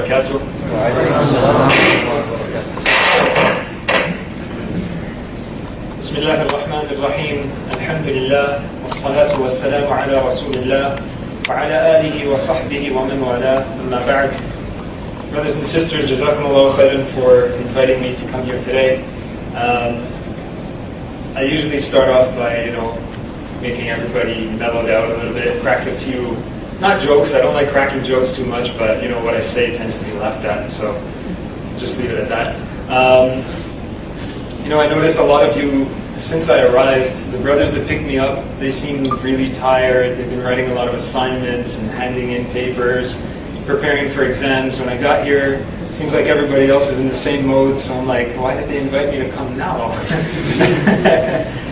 وبركاته. بسم الله الرحمن الرحيم. الحمد لله والصلاة والسلام على رسول الله وعلى آله وصحبه ومن والاه. أما بعد. Brothers and sisters, Jazakumullah khairan for inviting me to come here today. I usually start off by, making everybody mellowed out a little bit, crack a few, not jokes, I don't like cracking jokes too much, but what I say tends to be laughed at, so just leave it at that. I notice a lot of you, since I arrived, the brothers that picked me up, they seem really tired. They've been writing a lot of assignments and handing in papers, preparing for exams. When I got here, it seems like everybody else is in the same mode, so I'm like, why did they invite me to come now?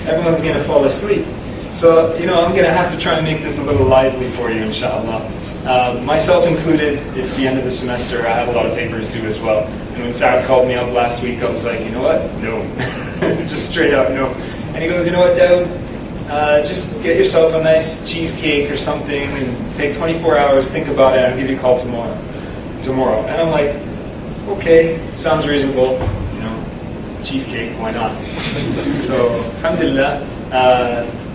Everyone's going to fall asleep. So, I'm going to have to try and make this a little lively for you, inshallah. Myself included, it's the end of the semester. I have a lot of papers due as well. And when Saad called me up last week, I was like, you know what? No. Just straight up, no. And he goes, you know what, Dawood? Just get yourself a nice cheesecake or something and take 24 hours, think about it, and I'll give you a call tomorrow. And I'm like, okay, sounds reasonable. Cheesecake, why not? So, alhamdulillah,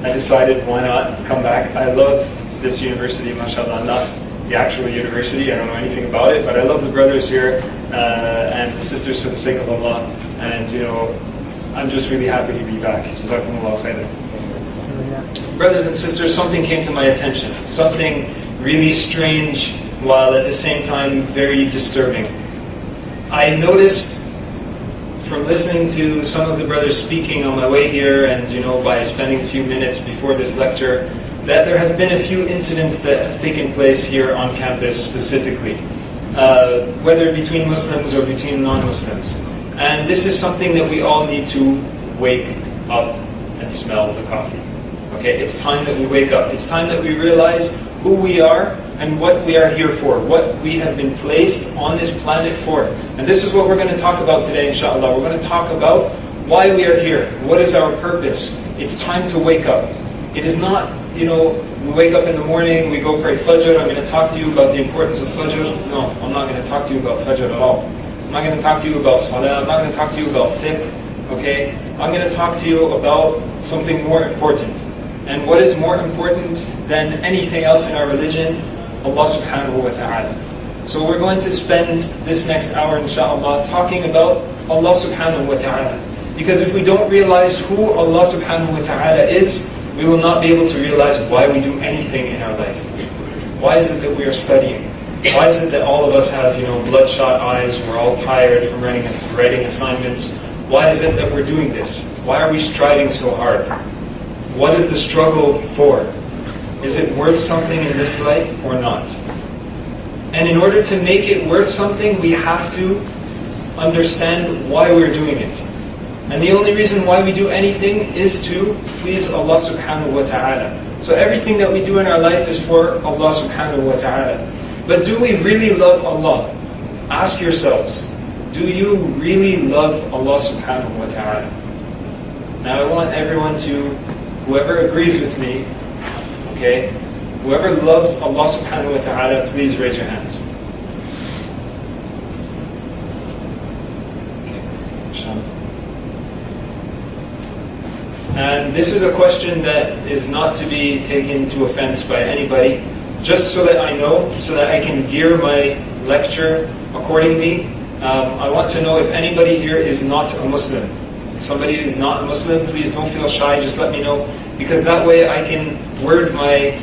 I decided, why not come back. I love this university, mashallah, not the actual university, I don't know anything about it, but I love the brothers here and the sisters for the sake of Allah, and I'm just really happy to be back. Jazakumullah khairan. Brothers and sisters, something came to my attention, something really strange while at the same time very disturbing. I noticed from listening to some of the brothers speaking on my way here and by spending a few minutes before this lecture, that there have been a few incidents that have taken place here on campus specifically, whether between Muslims or between non-Muslims. And this is something that we all need to wake up and smell the coffee. Okay, it's time that we wake up. It's time that we realize who we are and what we are here for, what we have been placed on this planet for. And this is what we're going to talk about today, inshallah. We're going to talk about why we are here. What is our purpose? It's time to wake up. It is not, we wake up in the morning, we go pray Fajr, I'm going to talk to you about the importance of Fajr. No, I'm not going to talk to you about Fajr at all. I'm not going to talk to you about Salah, I'm not going to talk to you about fiqh, okay? I'm going to talk to you about something more important. And what is more important than anything else in our religion? Allah subhanahu wa ta'ala. So we're going to spend this next hour, inshallah, talking about Allah subhanahu wa ta'ala. Because if we don't realize who Allah subhanahu wa ta'ala is, we will not be able to realize why we do anything in our life. Why is it that we are studying? Why is it that all of us have, bloodshot eyes, we're all tired from writing assignments? Why is it that we're doing this? Why are we striving so hard? What is the struggle for? Is it worth something in this life or not? And in order to make it worth something, we have to understand why we're doing it. And the only reason why we do anything is to please Allah subhanahu wa ta'ala. So everything that we do in our life is for Allah subhanahu wa ta'ala. But do we really love Allah? Ask yourselves, do you really love Allah subhanahu wa ta'ala? Now I want everyone to, whoever agrees with me, okay, whoever loves Allah subhanahu wa ta'ala, please raise your hands. And this is a question that is not to be taken to offense by anybody, just so that I know, so that I can gear my lecture accordingly. I want to know if anybody here is not a Muslim. Somebody who is not a Muslim, please don't feel shy, just let me know, because that way I can word my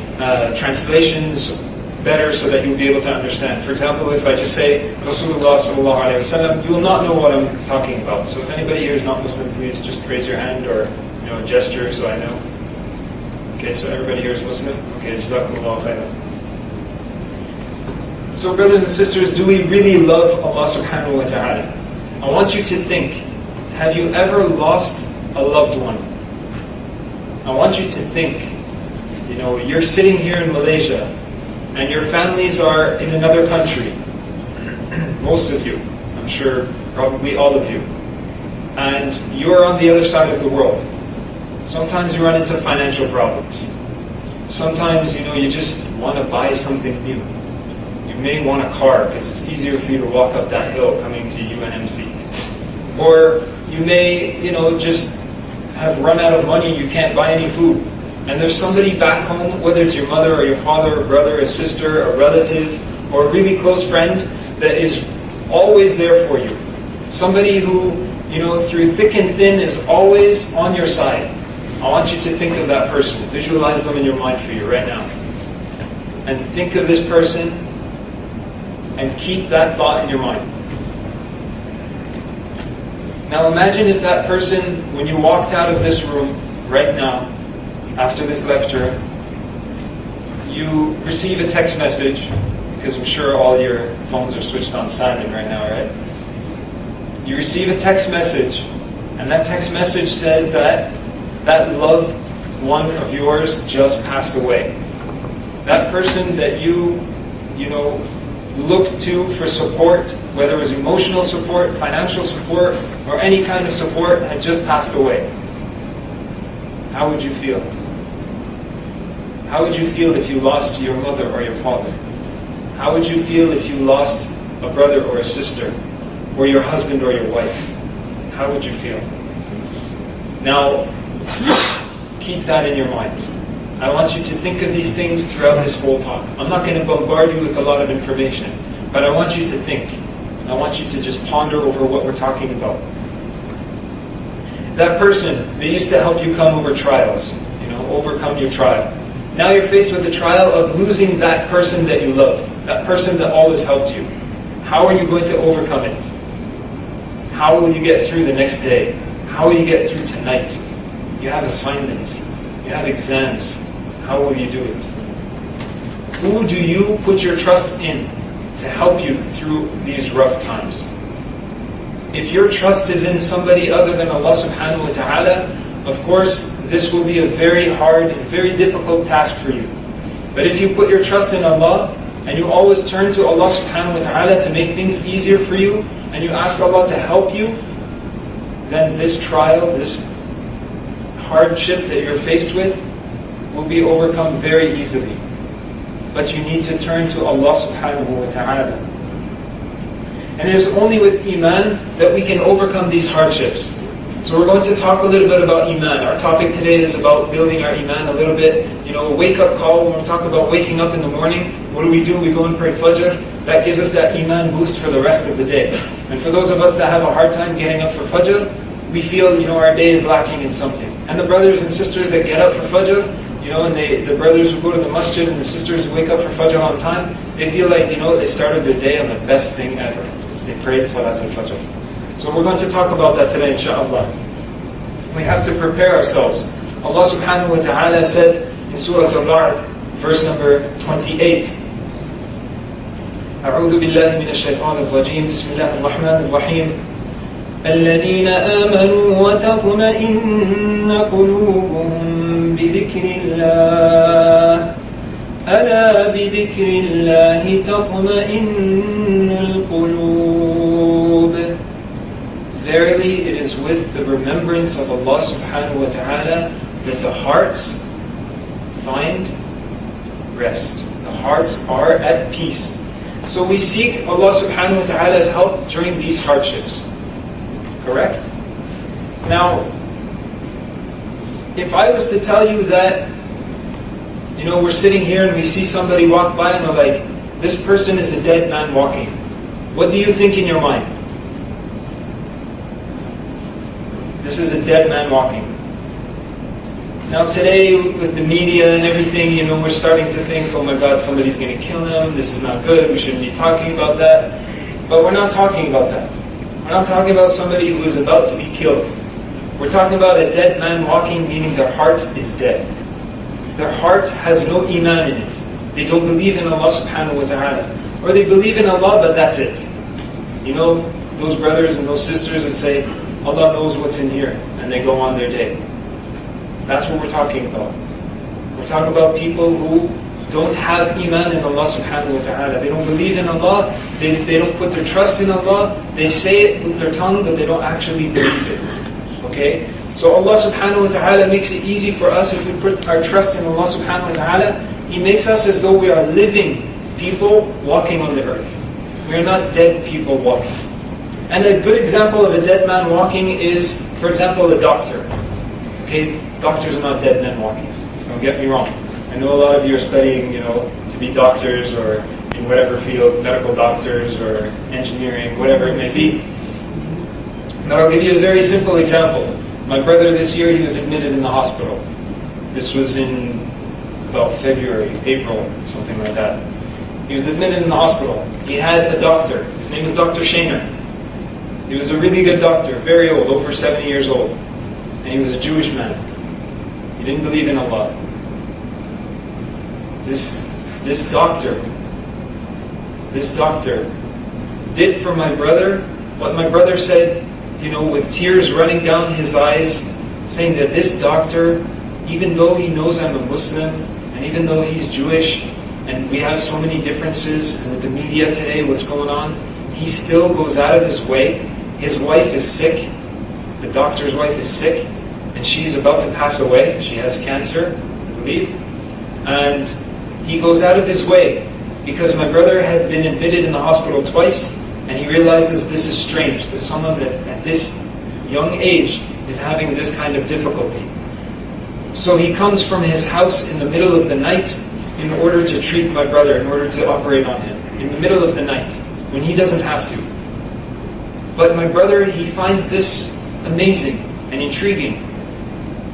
translations better so that you'll be able to understand. For example, if I just say Rasulullah sallallahu alayhi wa sallam, you will not know what I'm talking about. So if anybody here is not Muslim, please just raise your hand or gesture so I know. Okay, so everybody here is Muslim? Okay, Jazakumullah khairan. So brothers and sisters, do we really love Allah subhanahu wa ta'ala? I want you to think, have you ever lost a loved one? I want you to think, you're sitting here in Malaysia and your families are in another country. Most of you, I'm sure probably all of you. And you're on the other side of the world. Sometimes you run into financial problems. Sometimes, you just want to buy something new. You may want a car because it's easier for you to walk up that hill coming to UNMC. Or you may, just have run out of money, you can't buy any food. And there's somebody back home, whether it's your mother or your father or brother or sister or relative or a really close friend that is always there for you. Somebody who, through thick and thin is always on your side. I want you to think of that person. Visualize them in your mind for you right now. And think of this person and keep that thought in your mind. Now imagine if that person, when you walked out of this room right now, after this lecture, you receive a text message, because I'm sure all your phones are switched on silent right now, right? You receive a text message, and that text message says that that loved one of yours just passed away. That person that you looked to for support, whether it was emotional support, financial support, or any kind of support, had just passed away. How would you feel? How would you feel if you lost your mother or your father? How would you feel if you lost a brother or a sister, or your husband or your wife? How would you feel? Now, keep that in your mind. I want you to think of these things throughout this whole talk. I'm not going to bombard you with a lot of information, but I want you to think. I want you to just ponder over what we're talking about. That person, they used to help you come over trials, overcome your trial. Now you're faced with the trial of losing that person that you loved, that person that always helped you. How are you going to overcome it? How will you get through the next day? How will you get through tonight? You have assignments. You have exams. How will you do it? Who do you put your trust in to help you through these rough times? If your trust is in somebody other than Allah subhanahu wa ta'ala, of course, this will be a very hard and very difficult task for you. But if you put your trust in Allah, and you always turn to Allah subhanahu wa ta'ala to make things easier for you, and you ask Allah to help you, then this trial, this hardship that you're faced with, will be overcome very easily. But you need to turn to Allah subhanahu wa ta'ala. And it is only with Iman that we can overcome these hardships. So we're going to talk a little bit about Iman. Our topic today is about building our Iman a little bit. A wake-up call. When we talk about waking up in the morning, what do? We go and pray Fajr. That gives us that Iman boost for the rest of the day. And for those of us that have a hard time getting up for Fajr, we feel, our day is lacking in something. And the brothers and sisters that get up for Fajr, and the brothers who go to the masjid and the sisters who wake up for Fajr on time, they feel like, they started their day on the best thing ever. They prayed Salat al-Fajr. So we're going to talk about that today, inshaAllah. We have to prepare ourselves. Allah subhanahu wa ta'ala said in Surah Al-Ra'd, verse number 28, أعوذ بالله من الشيطان الرجيم بسم الله الرحمن الرحيم الذين آمنوا وتطمئن قلوبهم بذكر الله ألا بذكر الله تطمئن القلوب. Verily, it is with the remembrance of Allah subhanahu wa ta'ala that the hearts find rest. The hearts are at peace. So we seek Allah subhanahu wa ta'ala's help during these hardships. Correct? Now, if I was to tell you that, we're sitting here and we see somebody walk by and we're like, this person is a dead man walking. What do you think in your mind? This is a dead man walking. Now today, with the media and everything, we're starting to think, oh my God, somebody's going to kill him, this is not good, we shouldn't be talking about that. But we're not talking about that. We're not talking about somebody who is about to be killed. We're talking about a dead man walking, meaning their heart is dead. Their heart has no iman in it. They don't believe in Allah subhanahu wa ta'ala. Or they believe in Allah, but that's it. Those brothers and those sisters that say, Allah knows what's in here, and they go on their day. That's what we're talking about. We're talking about people who don't have iman in Allah subhanahu wa ta'ala. They don't believe in Allah, they don't put their trust in Allah, they say it with their tongue, but they don't actually believe it. Okay? So Allah subhanahu wa ta'ala makes it easy for us if we put our trust in Allah subhanahu wa ta'ala. He makes us as though we are living people walking on the earth. We are not dead people walking. And a good example of a dead man walking is, for example, a doctor. Okay, doctors are not dead men walking. Don't get me wrong. I know a lot of you are studying, to be doctors or in whatever field, medical doctors or engineering, whatever it may be. But I'll give you a very simple example. My brother this year, he was admitted in the hospital. This was in about February, April, something like that. He was admitted in the hospital. He had a doctor. His name was Dr. Shaner. He was a really good doctor, very old, over 70 years old. And he was a Jewish man. He didn't believe in Allah. This doctor did for my brother what my brother said, with tears running down his eyes, saying that this doctor, even though he knows I'm a Muslim, and even though he's Jewish, and we have so many differences, and with the media today, what's going on, he still goes out of his way. His wife is sick, the doctor's wife is sick, and she's about to pass away. She has cancer, I believe. And he goes out of his way because my brother had been admitted in the hospital twice, and he realizes this is strange, that someone that at this young age is having this kind of difficulty. So he comes from his house in the middle of the night in order to treat my brother, in order to operate on him, in the middle of the night, when he doesn't have to. But my brother, he finds this amazing and intriguing.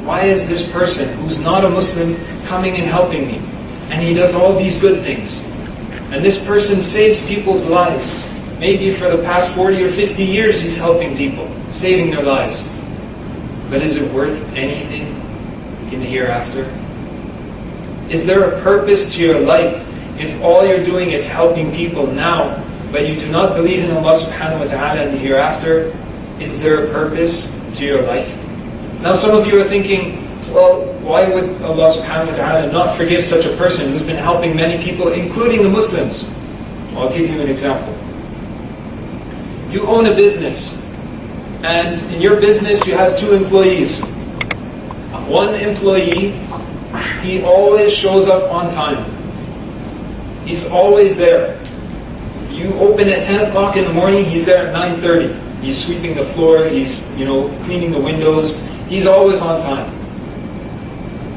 Why is this person who's not a Muslim coming and helping me? And he does all these good things. And this person saves people's lives. Maybe for the past 40 or 50 years he's helping people, saving their lives. But is it worth anything in the hereafter? Is there a purpose to your life if all you're doing is helping people now, but you do not believe in Allah subhanahu wa ta'ala in the hereafter? Is there a purpose to your life? Now some of you are thinking, well, why would Allah subhanahu wa ta'ala not forgive such a person who's been helping many people, including the Muslims? Well, I'll give you an example. You own a business, and in your business you have 2 employees. One employee, he always shows up on time. He's always there. You open at 10 o'clock in the morning, he's there at 9:30. He's sweeping the floor, he's cleaning the windows. He's always on time.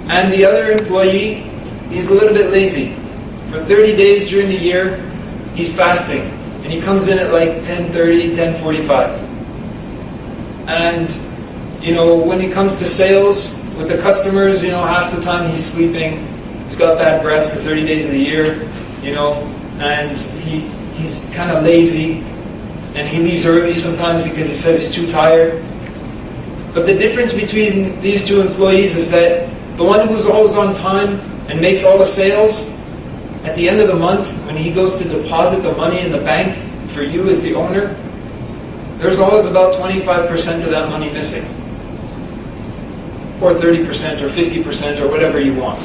And the other employee, he's a little bit lazy. For 30 days during the year, he's fasting. And he comes in at like 10:30, 10:45. And, when it comes to sales, with the customers, half the time he's sleeping. He's got bad breath for 30 days of the year, and he's kind of lazy. And he leaves early sometimes because he says he's too tired. But the difference between these 2 employees is that the one who's always on time and makes all the sales, at the end of the month, when he goes to deposit the money in the bank for you as the owner, there's always about 25% of that money missing. Or 30% or 50% or whatever you want.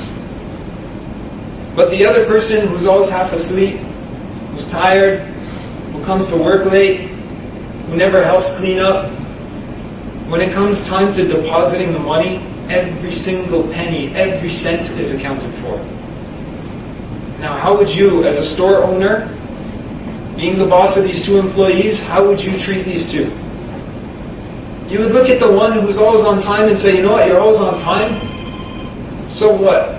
But the other person who's always half asleep, who's tired, who comes to work late, who never helps clean up, when it comes time to depositing the money, every single penny, every cent is accounted for. Now, how would you, as a store owner, being the boss of these 2 employees, how would you treat these 2? You would look at the one who's always on time and say, you know what, you're always on time? So what?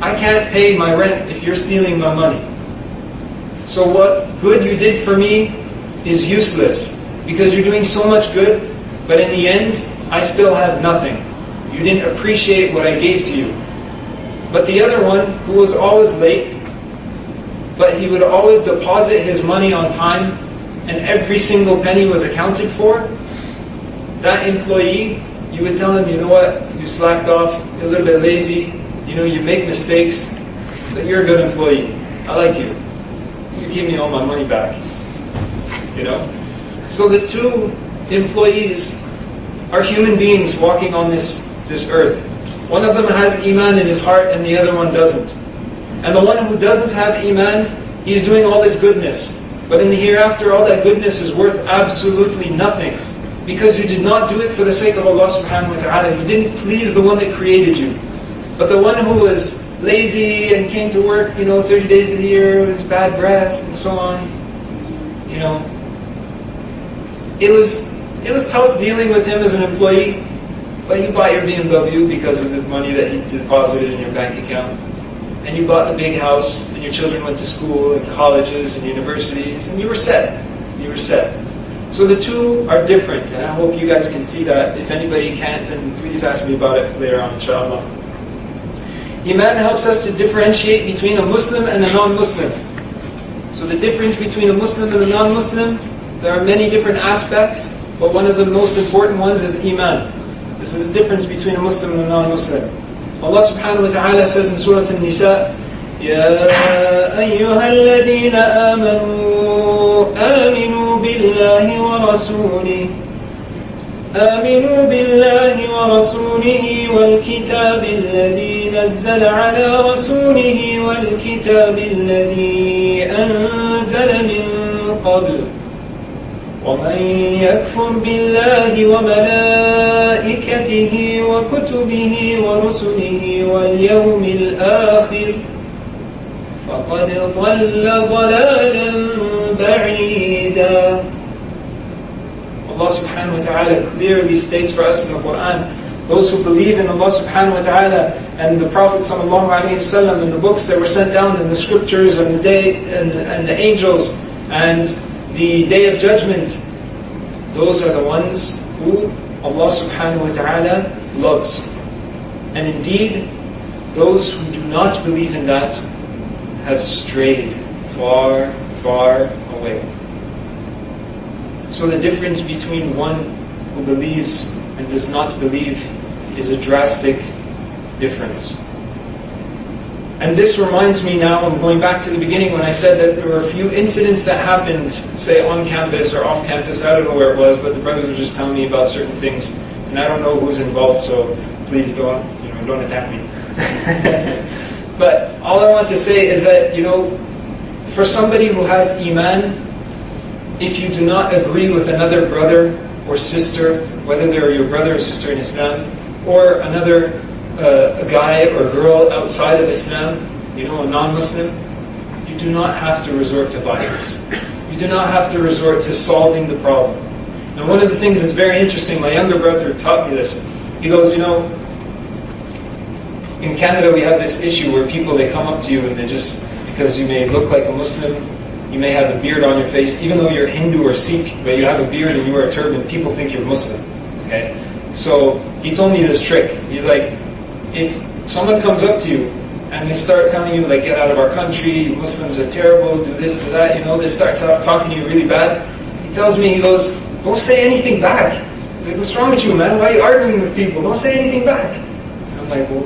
I can't pay my rent if you're stealing my money. So what good you did for me is useless, because you're doing so much good, but in the end, I still have nothing. You didn't appreciate what I gave to you. But the other one, who was always late, but he would always deposit his money on time, and every single penny was accounted for, that employee, you would tell him, you know what, you slacked off, you're a little bit lazy, you make mistakes, but you're a good employee. I like you. You give me all my money back. So the 2 employees are human beings walking on this earth. One of them has Iman in his heart and the other one doesn't. And the one who doesn't have Iman, he's doing all this goodness. But in the hereafter, all that goodness is worth absolutely nothing. Because you did not do it for the sake of Allah subhanahu wa ta'ala. You didn't please the one that created you. But the one who was lazy and came to work, 30 days of the year with his bad breath and so on. It was tough dealing with him as an employee, but you bought your BMW because of the money that he deposited in your bank account. And you bought the big house, and your children went to school and colleges and universities, and you were set. You were set. So the two are different, and I hope you guys can see that. If anybody can't, then please ask me about it later on, inshallah. Iman helps us to differentiate between a Muslim and a non-Muslim. So the difference between a Muslim and a non-Muslim, there are many different aspects, but one of the most important ones is Iman. This is the difference between a Muslim and a non-Muslim. Allah subhanahu wa ta'ala says in Surah An-Nisa, يَا أَيُّهَا الَّذِينَ آمَنُوا آمِنُوا بِاللَّهِ وَرَسُولِهِ آمنوا بالله ورسوله والكتاب الذي نزل على رسوله والكتاب الذي أنزل من قبل ومن يكفر بالله وملائكته وكتبه ورسله واليوم الآخر فقد ضل ضلالا بعيدا. Allah subhanahu wa ta'ala clearly states for us in the Quran, those who believe in Allah subhanahu wa ta'ala and the Prophet sallallahu alayhi wa sallam and the books that were sent down and the scriptures and the day and the angels and the day of judgment, those are the ones who Allah subhanahu wa ta'ala loves. And indeed, those who do not believe in that have strayed far, far away. So the difference between one who believes and does not believe is a drastic difference. And this reminds me now, I'm going back to the beginning when I said that there were a few incidents that happened, say on campus or off campus, I don't know where it was, but the brothers were just telling me about certain things, and I don't know who's involved, so please don't attack me. But all I want to say is that, for somebody who has Iman, if you do not agree with another brother or sister, whether they're your brother or sister in Islam, or another a guy or girl outside of Islam, a non-Muslim, you do not have to resort to violence. You do not have to resort to solving the problem. And one of the things that's very interesting, my younger brother taught me this. He goes, in Canada we have this issue where people, they come up to you and they just, because you may look like a Muslim, you may have a beard on your face, even though you're Hindu or Sikh, but you have a beard and you wear a turban, people think you're Muslim. Okay? So he told me this trick. He's like, if someone comes up to you and they start telling you, like, get out of our country, Muslims are terrible, do this, do that, they start talking to you really bad, he tells me, he goes, don't say anything back. He's like, what's wrong with you, man? Why are you arguing with people? Don't say anything back. And I'm like, well,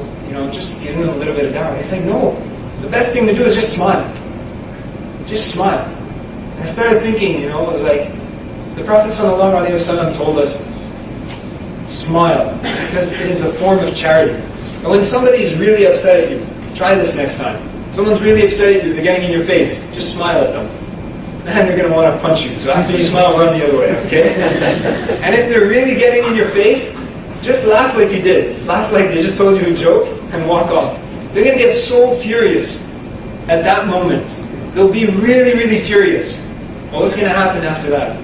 just give them a little bit of doubt. He's like, no, the best thing to do is just smile. Just smile. And I started thinking, it was like, the Prophet ﷺ told us, smile, because it is a form of charity. And when somebody is really upset at you, try this next time. Someone's really upset at you, they're getting in your face, just smile at them. And they're going to want to punch you. So after you smile, run the other way, okay? And if they're really getting in your face, just laugh like you did. Laugh like they just told you a joke and walk off. They're going to get so furious at that moment. They'll be really, really furious. Well, what's going to happen after that?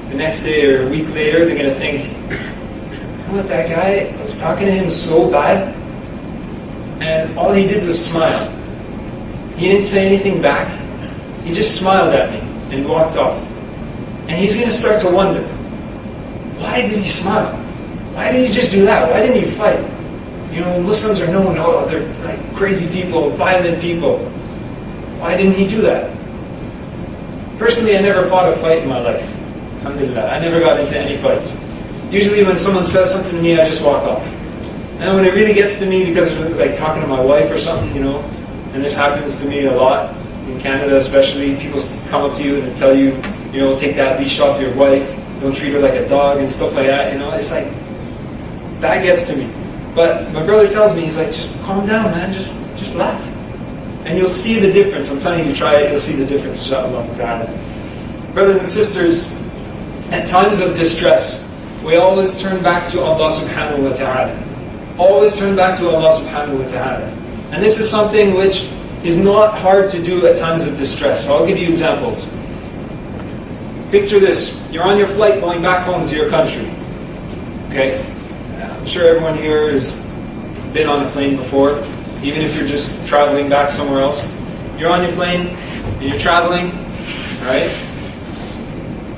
The next day or a week later, they're going to think, what, that guy, I was talking to him so bad, and all he did was smile. He didn't say anything back. He just smiled at me and walked off. And he's going to start to wonder, why did he smile? Why did he just do that? Why didn't he fight? Muslims are known, they're like crazy people, violent people. Why didn't he do that? Personally, I never fought a fight in my life. Alhamdulillah. I never got into any fights. Usually when someone says something to me, I just walk off. And when it really gets to me, because of like talking to my wife or something, and this happens to me a lot, in Canada especially, people come up to you and tell you, take that leash off your wife, don't treat her like a dog and stuff like that, it's like, that gets to me. But my brother tells me, he's like, just calm down, man, just laugh. And you'll see the difference. I'm telling you, try it, you'll see the difference, inshallah ta'ala. Brothers and sisters, at times of distress, we always turn back to Allah subhanahu wa ta'ala. Always turn back to Allah subhanahu wa ta'ala. And this is something which is not hard to do at times of distress. I'll give you examples. Picture this. You're on your flight going back home to your country. Okay? I'm sure everyone here has been on a plane before, even if you're just traveling back somewhere else. You're on your plane, and you're traveling, alright?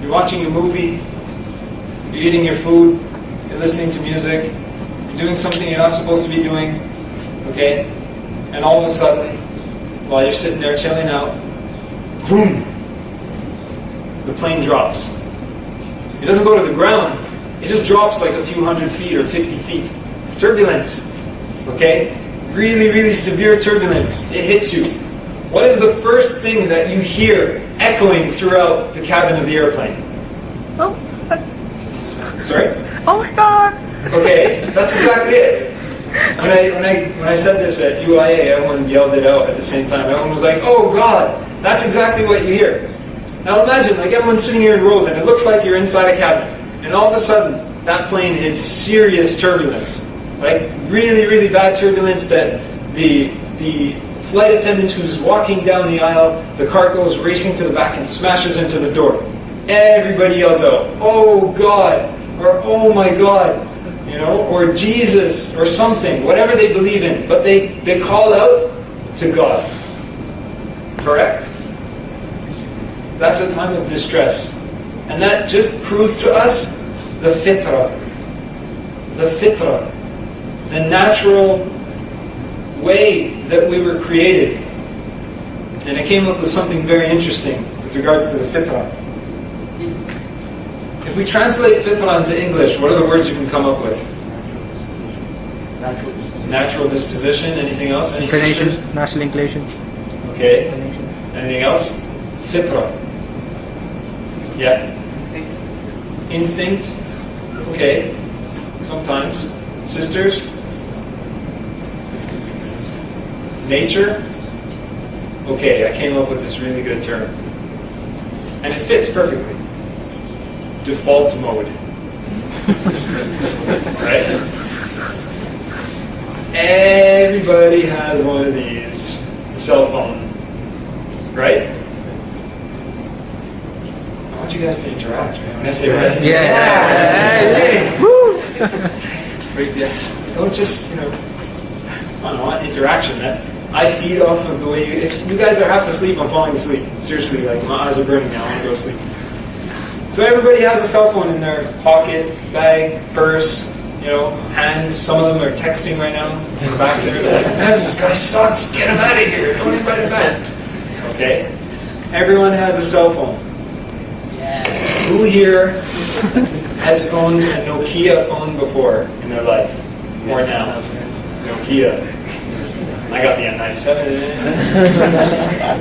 You're watching a movie, you're eating your food, you're listening to music, you're doing something you're not supposed to be doing, okay? And all of a sudden, while you're sitting there chilling out, boom! The plane drops. It doesn't go to the ground, it just drops like a few hundred feet or 50 feet. Turbulence, okay? Really, really severe turbulence. It hits you. What is the first thing that you hear echoing throughout the cabin of the airplane? Oh. Sorry? Oh my God. Okay, that's exactly it. When I said this at UIA, everyone yelled it out at the same time. Everyone was like, "Oh God!" That's exactly what you hear. Now imagine, like everyone's sitting here in rows, and it looks like you're inside a cabin, and all of a sudden, that plane hits serious turbulence, like really, really bad turbulence that the flight attendant who's walking down the aisle, the cart goes racing to the back and smashes into the door. Everybody yells out, "Oh God!" or "Oh my God!" You know, or Jesus, or something, whatever they believe in, but they call out to God. Correct? That's a time of distress. And that just proves to us the fitrah. The fitrah. The natural way that we were created. And I came up with something very interesting with regards to the fitrah. If we translate fitrah into English, what are the words you can come up with? Natural disposition. Anything else? Any Inclination. sisters? Natural inclination. Okay. Inclination. Anything else? Fitrah. Yeah. Instinct. Okay. Sometimes. Sisters. Nature. Okay, I came up with this really good term. And it fits perfectly. Default mode. Right? Everybody has one of these. Cell phone. Right? I want you guys to interact. Right? When I say right? Yeah. Woo! Great, yes. Don't just, I want interaction. I feed off of the way if you guys are half asleep, I'm falling asleep. Seriously, like my eyes are burning now, I want to go to sleep. So everybody has a cell phone in their pocket, bag, purse, hands. Some of them are texting right now in the back there. They're like, "Man, this guy sucks. Get him out of here. Don't invite him back." Okay? Everyone has a cell phone. Who here has owned a Nokia phone before in their life? Or now? Nokia. I got the N97.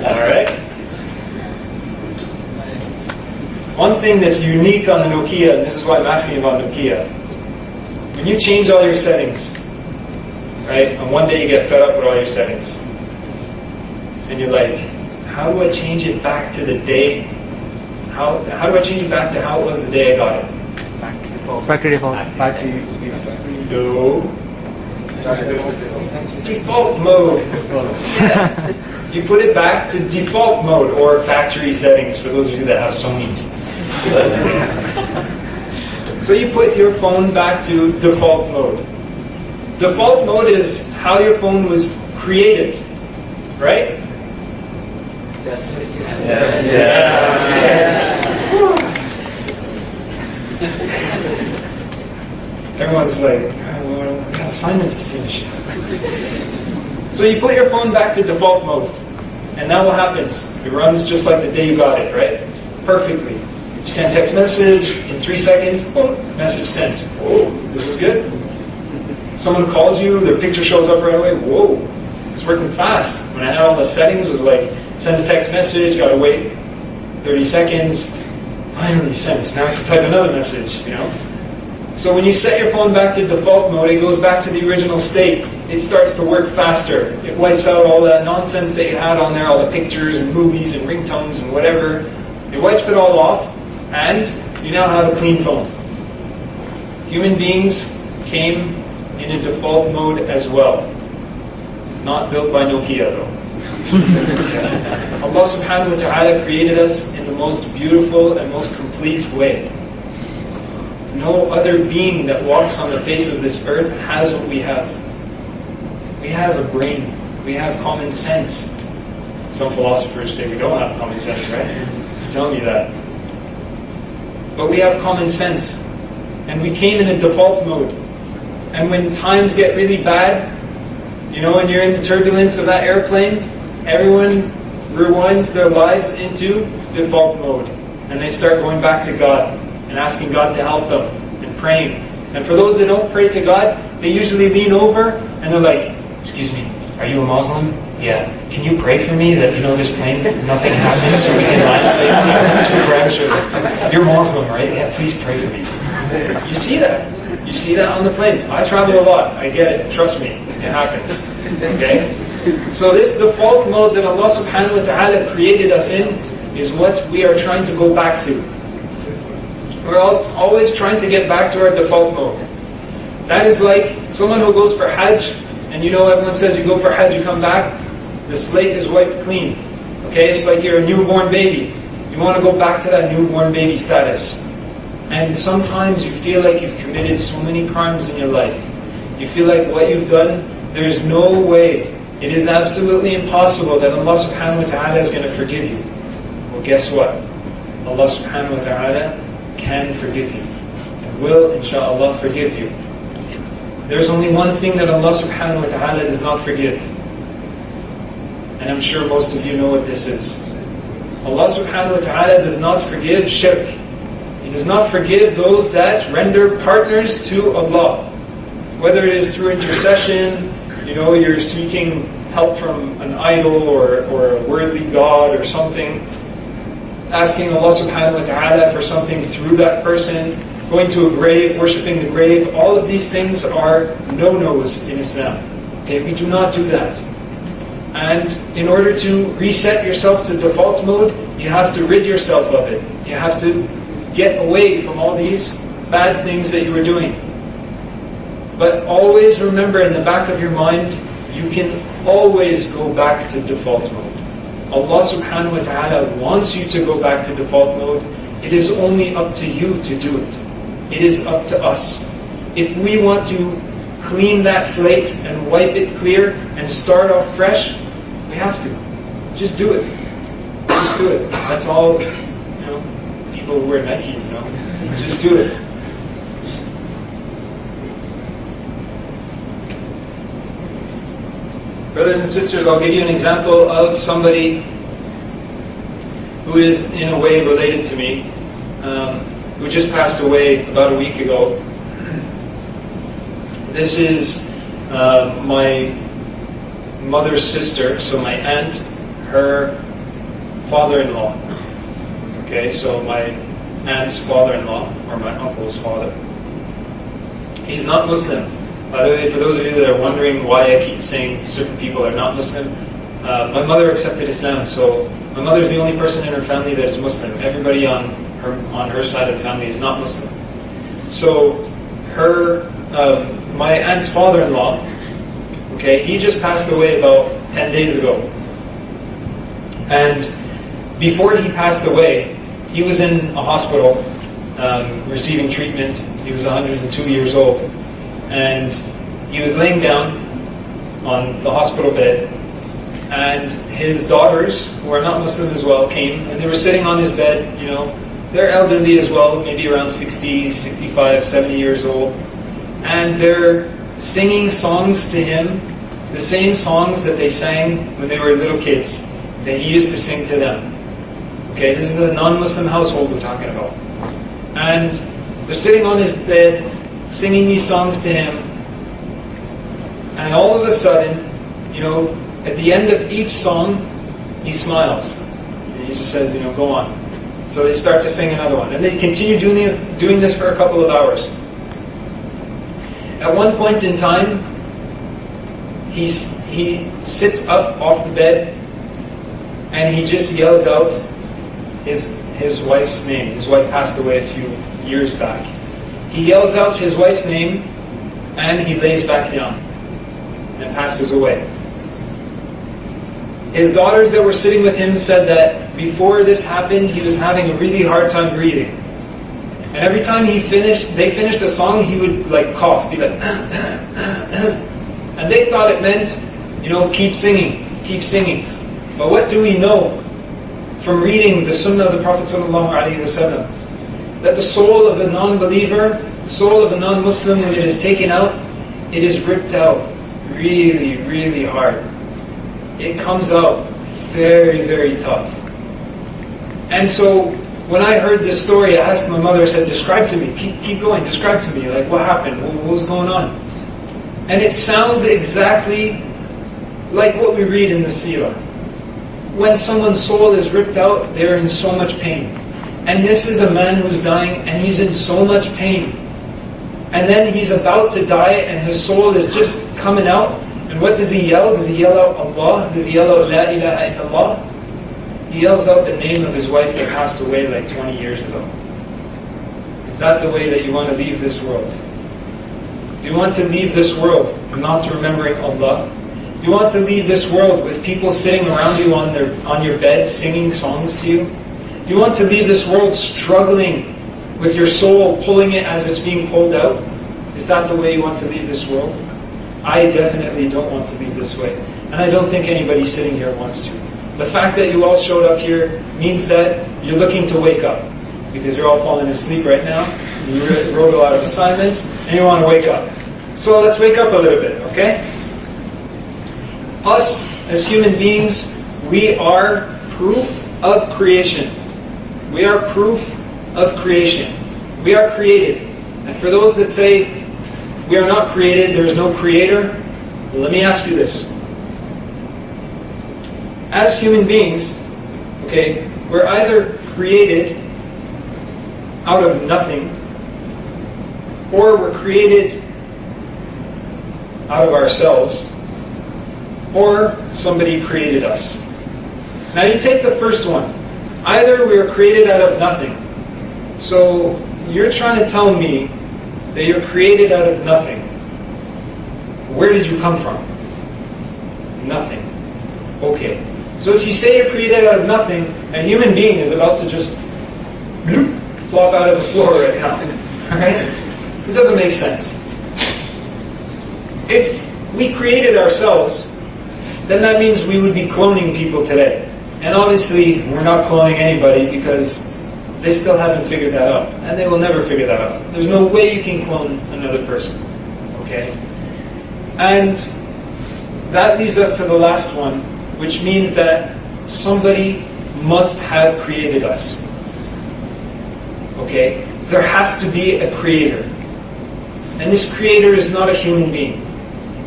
Alright? One thing that's unique on the Nokia, and this is why I'm asking about Nokia, when you change all your settings, right, and one day you get fed up with all your settings, and you're like, how do I change it back to the day? How do I change it back to how it was the day I got it? Factory default. No. Default mode. You put it back to default mode or factory settings for those of you that have Sonys. So you put your phone back to default mode. Default mode is how your phone was created, right? Yes. Yeah. Everyone's like, "Oh, we got assignments to finish." So you put your phone back to default mode. And now what happens? It runs just like the day you got it, right? Perfectly. You send text message, in 3 seconds, boom, message sent. Whoa, this is good. Someone calls you, their picture shows up right away. Whoa, it's working fast. When I had all the settings, it was like, send a text message, gotta wait 30 seconds, finally sent. Now I can type another message, So when you set your phone back to default mode, it goes back to the original state. It starts to work faster. It wipes out all that nonsense that you had on there, all the pictures and movies and ringtones and whatever. It wipes it all off, and you now have a clean phone. Human beings came in a default mode as well. Not built by Nokia though. Allah subhanahu wa ta'ala created us in the most beautiful and most complete way. No other being that walks on the face of this earth has what we have. We have a brain. We have common sense. Some philosophers say we don't have common sense, right? He's telling you that. But we have common sense. And we came in a default mode. And when times get really bad, and you're in the turbulence of that airplane, everyone rewinds their lives into default mode. And they start going back to God and asking God to help them and praying. And for those that don't pray to God, they usually lean over and they're like, "Excuse me, are you a Muslim? Yeah. Can you pray for me that, this plane, nothing happens so we can land safely? You're Muslim, right? Yeah, please pray for me." You see that. You see that on the planes. I travel a lot. I get it. Trust me. It happens. Okay? So this default mode that Allah subhanahu wa ta'ala created us in is what we are trying to go back to. We're always trying to get back to our default mode. That is like someone who goes for Hajj, and everyone says you go for Hajj, you come back, the slate is wiped clean. Okay? It's like you're a newborn baby. You want to go back to that newborn baby status. And sometimes you feel like you've committed so many crimes in your life. You feel like what you've done, there's no way, it is absolutely impossible that Allah subhanahu wa ta'ala is going to forgive you. Well, guess what? Allah subhanahu wa ta'ala can forgive you. And will, inshaAllah, forgive you. There's only one thing that Allah subhanahu wa ta'ala does not forgive. And I'm sure most of you know what this is. Allah subhanahu wa ta'ala does not forgive shirk. He does not forgive those that render partners to Allah. Whether it is through intercession, you're seeking help from an idol or a worldly god or something, asking Allah subhanahu wa ta'ala for something through that person, going to a grave, worshipping the grave, all of these things are no-nos in Islam. Okay, we do not do that. And in order to reset yourself to default mode, you have to rid yourself of it. You have to get away from all these bad things that you were doing. But always remember in the back of your mind, you can always go back to default mode. Allah subhanahu wa ta'ala wants you to go back to default mode. It is only up to you to do it. It is up to us. If we want to clean that slate and wipe it clear and start off fresh, we have to. Just do it. Just do it. That's all, people who wear Nikes, Just do it. Brothers and sisters, I'll give you an example of somebody who is in a way related to me, who just passed away about a week ago. This is my mother's sister, so my aunt, her father-in-law. Okay, so my aunt's father-in-law, or my uncle's father. He's not Muslim. By the way, for those of you that are wondering why I keep saying certain people are not Muslim, my mother accepted Islam, so my mother's the only person in her family that is Muslim. Everybody on her side of the family is not Muslim. So my aunt's father-in-law, okay, he just passed away about 10 days ago. And before he passed away, he was in a hospital receiving treatment. He was 102 years old. And he was laying down on the hospital bed, and his daughters, who are not Muslim as well, came, and they were sitting on his bed, they're elderly as well, maybe around 60, 65, 70 years old, and they're singing songs to him, the same songs that they sang when they were little kids, that he used to sing to them. Okay, this is a non-Muslim household we're talking about. And they're sitting on his bed, singing these songs to him, and all of a sudden, at the end of each song, he smiles. And he just says, go on. So they start to sing another one. And they continue doing this for a couple of hours. At one point in time, he sits up off the bed, and he just yells out his wife's name. His wife passed away a few years back. He yells out his wife's name, and he lays back down and passes away. His daughters that were sitting with him said that before this happened, he was having a really hard time breathing. And every time they finished a song, he would like cough, be like, and they thought it meant, keep singing, keep singing. But what do we know from reading the Sunnah of the Prophet ﷺ? That the soul of a non-believer, the soul of a non-Muslim, when it is taken out, it is ripped out really, really hard. It comes out very, very tough. And so, when I heard this story, I asked my mother, I said, describe to me, keep going, describe to me, like what happened, what was going on? And it sounds exactly like what we read in the seerah. When someone's soul is ripped out, they're in so much pain. And this is a man who's dying, and he's in so much pain. And then he's about to die, and his soul is just coming out. And what does he yell? Does he yell out Allah? Does he yell out La ilaha illallah? He yells out the name of his wife that passed away like 20 years ago. Is that the way that you want to leave this world? Do you want to leave this world not remembering Allah? Do you want to leave this world with people sitting around you on your bed singing songs to you? Do you want to leave this world struggling with your soul, pulling it as it's being pulled out? Is that the way you want to leave this world? I definitely don't want to leave this way. And I don't think anybody sitting here wants to. The fact that you all showed up here means that you're looking to wake up. Because you're all falling asleep right now. You wrote a lot of assignments, and you want to wake up. So let's wake up a little bit, okay? Us, as human beings, we are proof of creation. We are proof of creation. We are created. And for those that say, we are not created, there is no creator, well, let me ask you this. As human beings, okay, we're either created out of nothing, or we're created out of ourselves, or somebody created us. Now you take the first one. Either we are created out of nothing. So you're trying to tell me that you're created out of nothing. Where did you come from? Nothing. Okay. So if you say you're created out of nothing, a human being is about to just flop out of the floor right now. Alright? It doesn't make sense. If we created ourselves, then that means we would be cloning people today. And obviously, we're not cloning anybody because they still haven't figured that out. And they will never figure that out. There's no way you can clone another person. Okay? And that leads us to the last one, which means that somebody must have created us. Okay? There has to be a creator. And this creator is not a human being.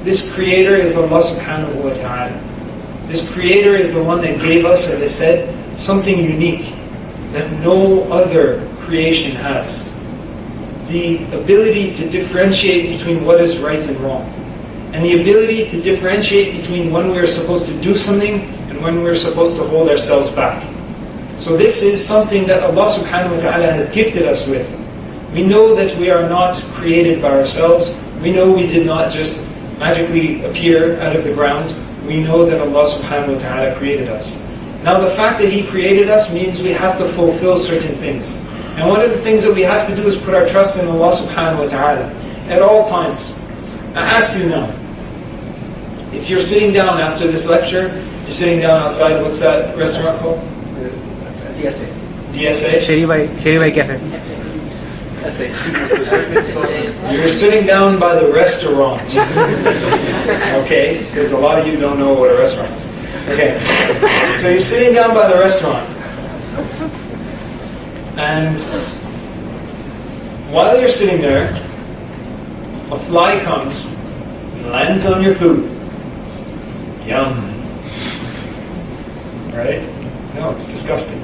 This creator is Allah subhanahu wa ta'ala. This creator is the one that gave us, as I said, something unique that no other creation has. The ability to differentiate between what is right and wrong. And the ability to differentiate between when we are supposed to do something and when we are supposed to hold ourselves back. So this is something that Allah subhanahu wa ta'ala has gifted us with. We know that we are not created by ourselves. We know we did not just magically appear out of the ground. We know that Allah subhanahu wa ta'ala created us. Now the fact that He created us means we have to fulfill certain things. And one of the things that we have to do is put our trust in Allah subhanahu wa ta'ala at all times. I ask you now, if you're sitting down after this lecture, you're sitting down outside, what's that restaurant called? DSA. DSA? Sherry Bhai Cafe. You're sitting down by the restaurant. Okay? Because a lot of you don't know what a restaurant is. Okay. So you're sitting down by the restaurant. And while you're sitting there, a fly comes and lands on your food. Yum. Right? No, it's disgusting.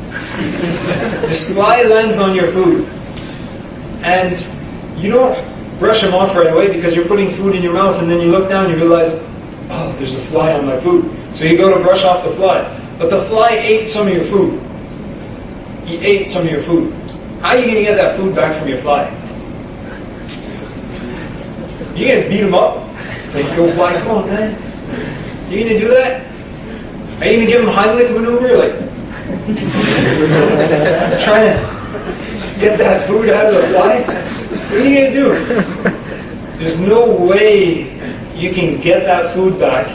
This fly lands on your food. And you don't brush them off right away because you're putting food in your mouth, and then you look down and you realize, oh, there's a fly on my food. So you go to brush off the fly. But the fly ate some of your food. He ate some of your food. How are you going to get that food back from your fly? You're going to beat him up? Like, go fly, come on, man. You going to do that? Are you going to give them Heimlich maneuver? Like, trying to get that food out of the fly? What are you going to do? There's no way you can get that food back.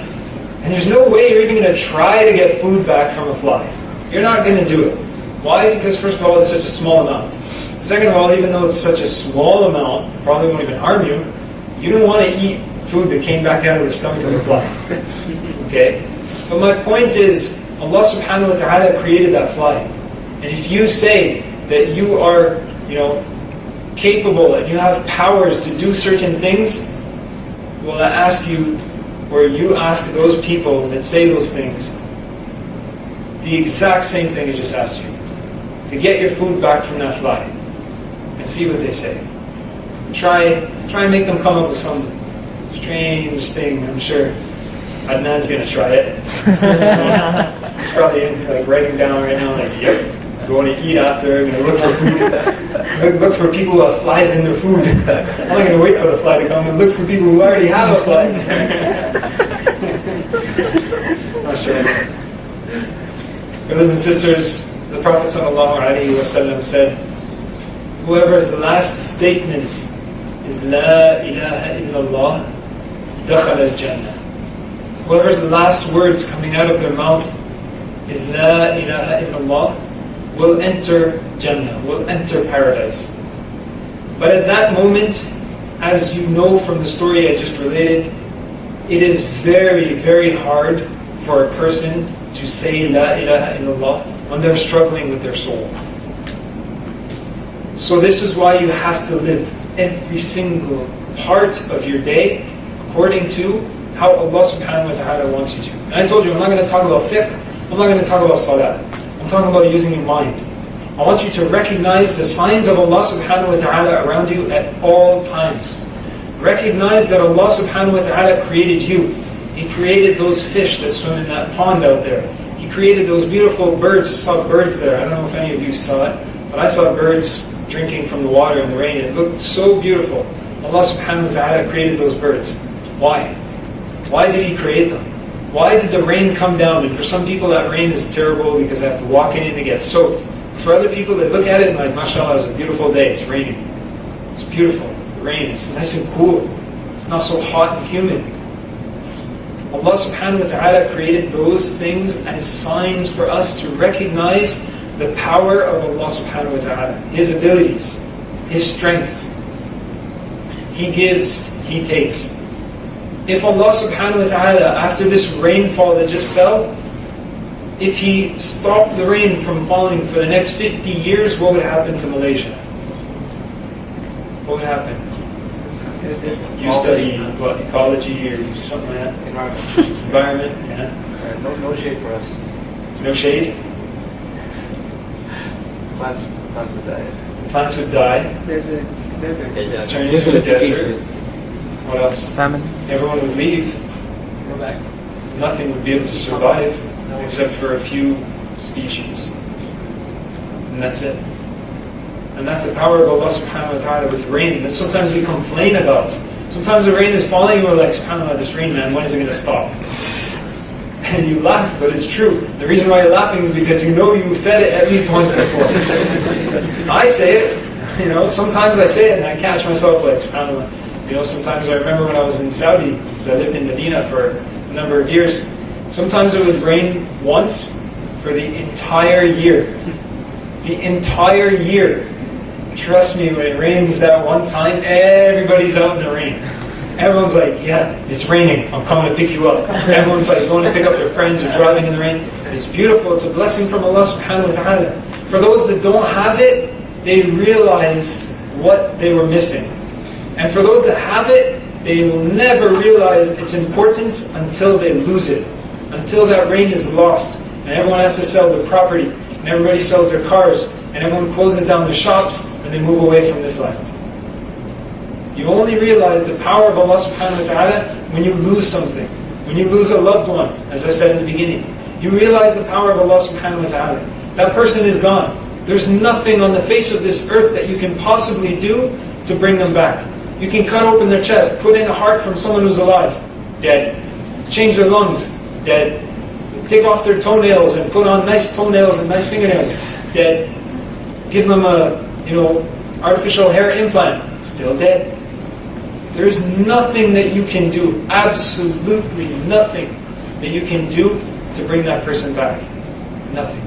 And there's no way you're even going to try to get food back from a fly. You're not going to do it. Why? Because first of all, it's such a small amount. Second of all, even though it's such a small amount, probably won't even harm you, you don't want to eat food that came back out of the stomach of a fly. Okay? But my point is, Allah subhanahu wa ta'ala created that fly. And if you say that you are, capable and you have powers to do certain things, well, I ask you, or you ask those people that say those things, the exact same thing I just asked you. To get your food back from that fly. And see what they say. Try and make them come up with some strange thing, I'm sure. Adnan's going to try it. He's probably like writing down right now, like, yep, going to eat after, I'm going to look for food. Look for people who have flies in their food. I'm not going to wait for the fly to come and look for people who already have a fly. Not sure. Brothers and sisters, the Prophet ﷺ said, whoever's last statement is La ilaha illallah, dakhala al-jannah. Whoever's last words coming out of their mouth is La ilaha illallah, will enter Jannah, will enter paradise. But at that moment, as you know from the story I just related, it is very, very hard for a person to say La ilaha illallah when they're struggling with their soul. So this is why you have to live every single part of your day according to how Allah subhanahu wa ta'ala wants you to. And I told you, I'm not going to talk about fiqh, I'm not going to talk about salah. I'm talking about using your mind. I want you to recognize the signs of Allah subhanahu wa ta'ala around you at all times. Recognize that Allah subhanahu wa ta'ala created you. He created those fish that swim in that pond out there. He created those beautiful birds. I saw birds there. I don't know if any of you saw it, but I saw birds drinking from the water in the rain. It looked so beautiful. Allah subhanahu wa ta'ala created those birds. Why? Why did He create them? Why did the rain come down? And for some people that rain is terrible because they have to walk in it and get soaked. For other people that look at it and like, mashallah, it's a beautiful day, it's raining. It's beautiful, the rain, it's nice and cool. It's not so hot and humid. Allah subhanahu wa ta'ala created those things as signs for us to recognize the power of Allah subhanahu wa ta'ala, His abilities, His strengths. He gives, He takes. If Allah subhanahu wa ta'ala, after this rainfall that just fell, if He stopped the rain from falling for the next 50 years, what would happen to Malaysia? What would happen? You study what, ecology or something like that? Environment, yeah. No shade for us. No shade? Plants would die. Plants would die. Desert. Turn into a desert. What else? Famine. Everyone would leave. Go back. Nothing would be able to survive except for a few species. And that's it. And that's the power of Allah subhanahu wa ta'ala with rain that sometimes we complain about. Sometimes the rain is falling and we're like, subhanAllah, this rain, man, when is it going to stop? And you laugh, but it's true. The reason why you're laughing is because you know you've said it at least once before. I say it, sometimes I say it and I catch myself like, subhanAllah. Sometimes I remember when I was in Saudi, because I lived in Medina for a number of years, sometimes it would rain once for the entire year. The entire year. Trust me, when it rains that one time, everybody's out in the rain. Everyone's like, yeah, it's raining, I'm coming to pick you up. Everyone's like going to pick up their friends or driving in the rain. It's beautiful, it's a blessing from Allah subhanahu wa ta'ala. For those that don't have it, they realize what they were missing. And for those that have it, they will never realize its importance until they lose it. Until that rain is lost. And everyone has to sell their property. And everybody sells their cars. And everyone closes down their shops. And they move away from this life. You only realize the power of Allah subhanahu wa ta'ala when you lose something. When you lose a loved one, as I said in the beginning. You realize the power of Allah subhanahu wa ta'ala. That person is gone. There's nothing on the face of this earth that you can possibly do to bring them back. You can cut open their chest, put in a heart from someone who's alive, dead. Change their lungs, dead. take off their toenails and put on nice toenails and nice fingernails. Dead. Give them a, artificial hair implant. Still dead. There is nothing that you can do, absolutely nothing that you can do to bring that person back. Nothing.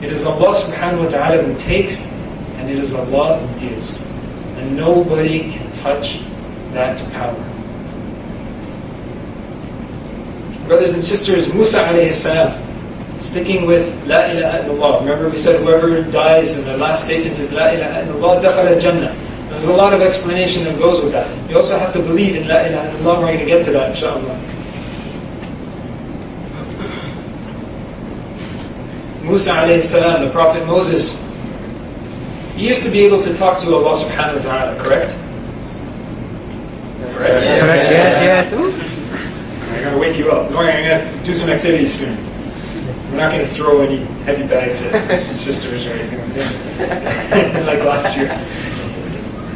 It is Allah subhanahu wa ta'ala who takes, and it is Allah who gives. And nobody can touch that power. Brothers and sisters, Musa alayhi salam, sticking with La ilaha illallah. Remember we said whoever dies in the last statement is La ilaha illallah, dakhala jannah. There's a lot of explanation that goes with that. You also have to believe in La ilaha illallah. We're going to get to that, inshallah. Musa alayhi salam, the Prophet Moses, he used to be able to talk to Allah subhanahu wa ta'ala, correct? Correct. Yes. I'm going to wake you up. No, I'm going to do some activities soon. We're not going to throw any heavy bags at your sisters or anything like that. Like last year.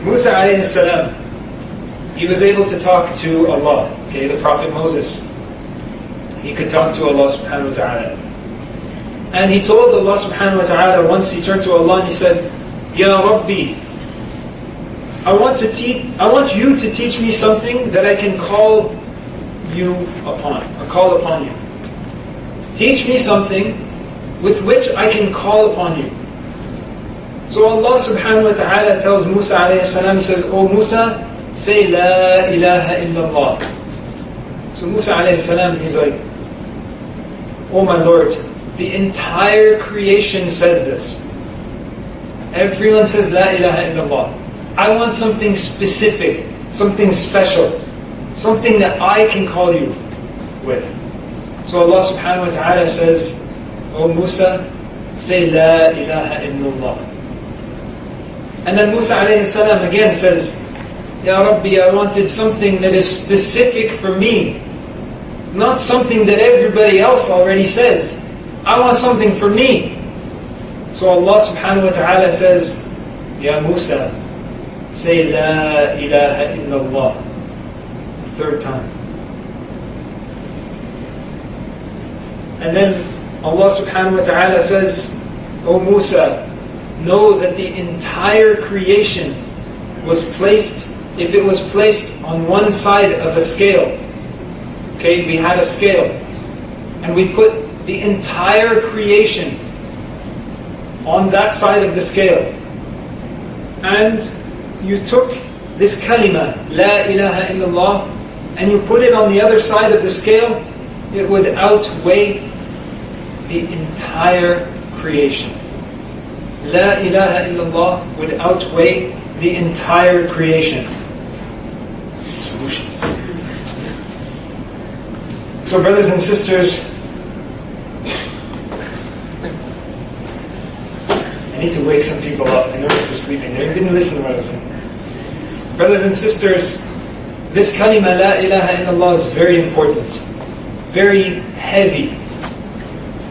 Musa alayhi salam, he was able to talk to Allah, okay, the Prophet Moses. He could talk to Allah subhanahu wa ta'ala. And he told Allah subhanahu wa ta'ala, once he turned to Allah and he said, Ya Rabbi, I want you to teach me something that I can call you upon, or call upon you. Teach me something with which I can call upon you. So Allah subhanahu wa ta'ala tells Musa alayhi salam, he says, O Musa, say La ilaha illallah. So Musa alayhi salam, he's like, Oh my Lord, the entire creation says this. Everyone says La ilaha illallah. I want something specific, something special, something that I can call you with. So Allah subhanahu wa ta'ala says, O Musa, say La ilaha illallah. And then Musa alayhi salam again says, Ya Rabbi, I wanted something that is specific for me, not something that everybody else already says. I want something for me. So Allah subhanahu wa ta'ala says, Ya Musa, say La ilaha illallah. Third time. And then Allah subhanahu wa ta'ala says, O Musa, know that the entire creation was placed, if it was placed on one side of a scale, okay, we had a scale, and we put the entire creation on that side of the scale, and you took this kalima, La ilaha illallah, and you put it on the other side of the scale, it would outweigh the entire creation. La ilaha illallah would outweigh the entire creation. Solutions. So brothers and sisters, I need to wake some people up. I noticed they're sleeping. They didn't listen to what I was saying. Brothers and sisters, this kalima La ilaha illallah is very important, very heavy.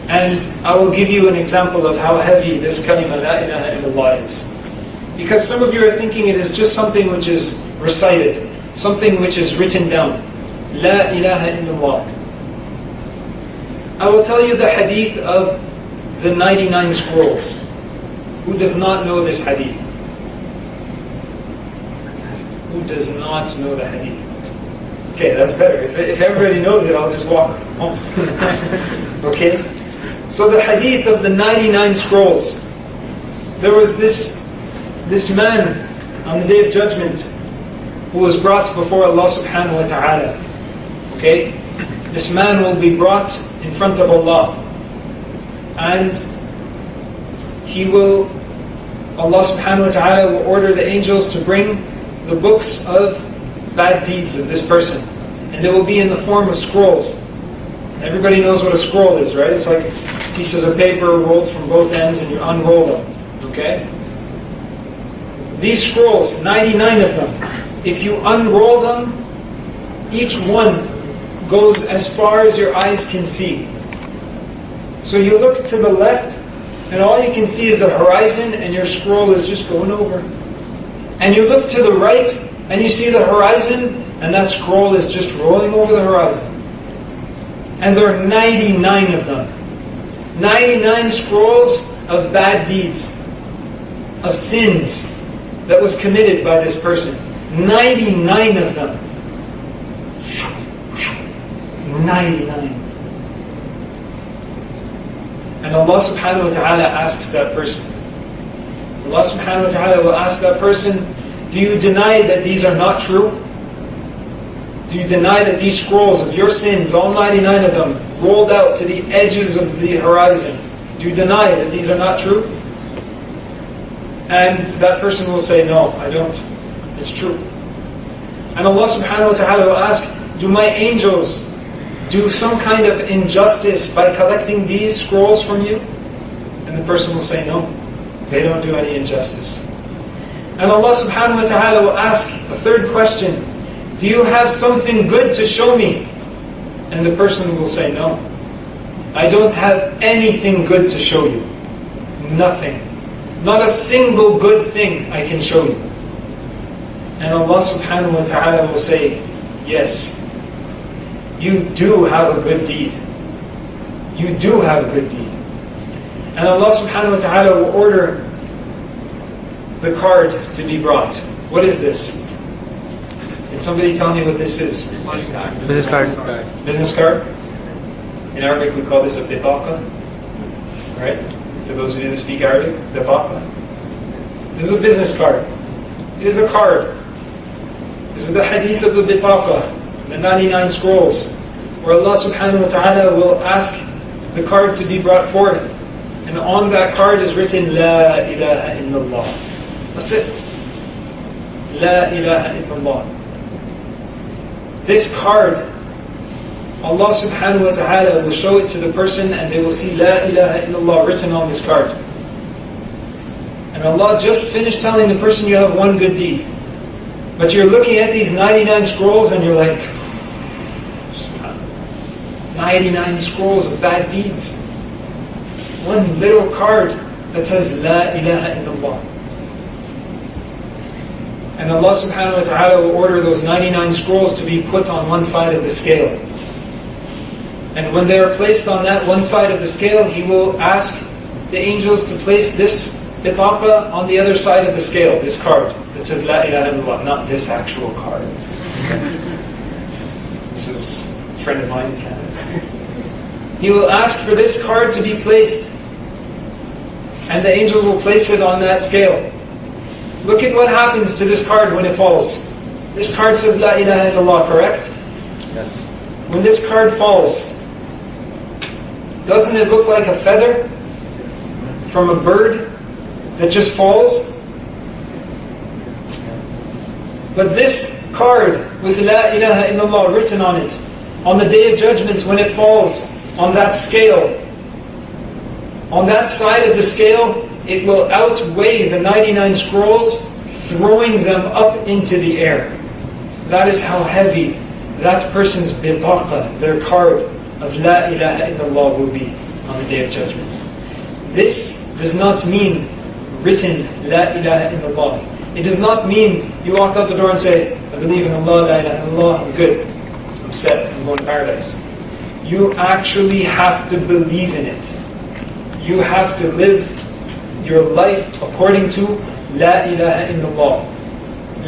And I will give you an example of how heavy this kalima La ilaha illallah is. Because some of you are thinking it is just something which is recited, something which is written down. La ilaha illallah. I will tell you the hadith of the 99 scrolls. Who does not know this hadith? Who does not know the hadith? Okay, that's better. If everybody knows it, I'll just walk home. Okay? So the hadith of the 99 scrolls. There was this man on the Day of Judgment who was brought before Allah subhanahu wa ta'ala. Okay? This man will be brought in front of Allah. And Allah subhanahu wa ta'ala will order the angels to bring the books of bad deeds of this person. And they will be in the form of scrolls. Everybody knows what a scroll is, right? It's like pieces of paper rolled from both ends and you unroll them. Okay? These scrolls, 99 of them, if you unroll them, each one goes as far as your eyes can see. So you look to the left, and all you can see is the horizon, and your scroll is just going over. And you look to the right, and you see the horizon, and that scroll is just rolling over the horizon. And there are 99 of them. 99 scrolls of bad deeds, of sins that was committed by this person. 99 of them. 99. And Allah subhanahu wa ta'ala asks that person. Allah subhanahu wa ta'ala will ask that person, do you deny that these are not true? Do you deny that these scrolls of your sins, all 99 of them, rolled out to the edges of the horizon, do you deny that these are not true? And that person will say, no, I don't. It's true. And Allah subhanahu wa ta'ala will ask, do my angels do some kind of injustice by collecting these scrolls from you? And the person will say, no, they don't do any injustice. And Allah subhanahu wa ta'ala will ask a third question, do you have something good to show me? And the person will say, no, I don't have anything good to show you. Nothing. Not a single good thing I can show you. And Allah subhanahu wa ta'ala will say, yes, you do have a good deed. You do have a good deed. And Allah subhanahu wa ta'ala will order the card to be brought. What is this? Can somebody tell me what this is? Business card. Business card? In Arabic we call this a bitaqa. Right? For those of you that speak Arabic, bitaqa. This is a business card. It is a card. This is the hadith of the bitaqa, the 99 scrolls, where Allah subhanahu wa ta'ala will ask the card to be brought forth. And on that card is written, La ilaha illallah. That's it. La ilaha illallah. This card, Allah subhanahu wa ta'ala will show it to the person and they will see La ilaha illallah written on this card. And Allah just finished telling the person you have one good deed. But you're looking at these 99 scrolls and you're like, 99 scrolls of bad deeds. One little card that says La ilaha illallah. And Allah subhanahu wa ta'ala will order those 99 scrolls to be put on one side of the scale. And when they are placed on that one side of the scale, He will ask the angels to place this bitaqa on the other side of the scale, this card that says La ilaha illallah, not this actual card. This is a friend of mine in Canada. He will ask for this card to be placed. And the angels will place it on that scale. Look at what happens to this card when it falls. This card says La ilaha illallah, correct? Yes. When this card falls, doesn't it look like a feather from a bird that just falls? But this card with La ilaha illallah written on it, on the Day of Judgment when it falls on that scale, on that side of the scale, it will outweigh the 99 scrolls, throwing them up into the air. That is how heavy that person's bitaqa, their card of La ilaha illallah, will be on the Day of Judgment. This does not mean written La ilaha illallah. It does not mean you walk out the door and say, I believe in Allah, La ilaha illallah, I'm good, I'm set, I'm going to paradise. You actually have to believe in it. You have to live your life according to La ilaha illallah.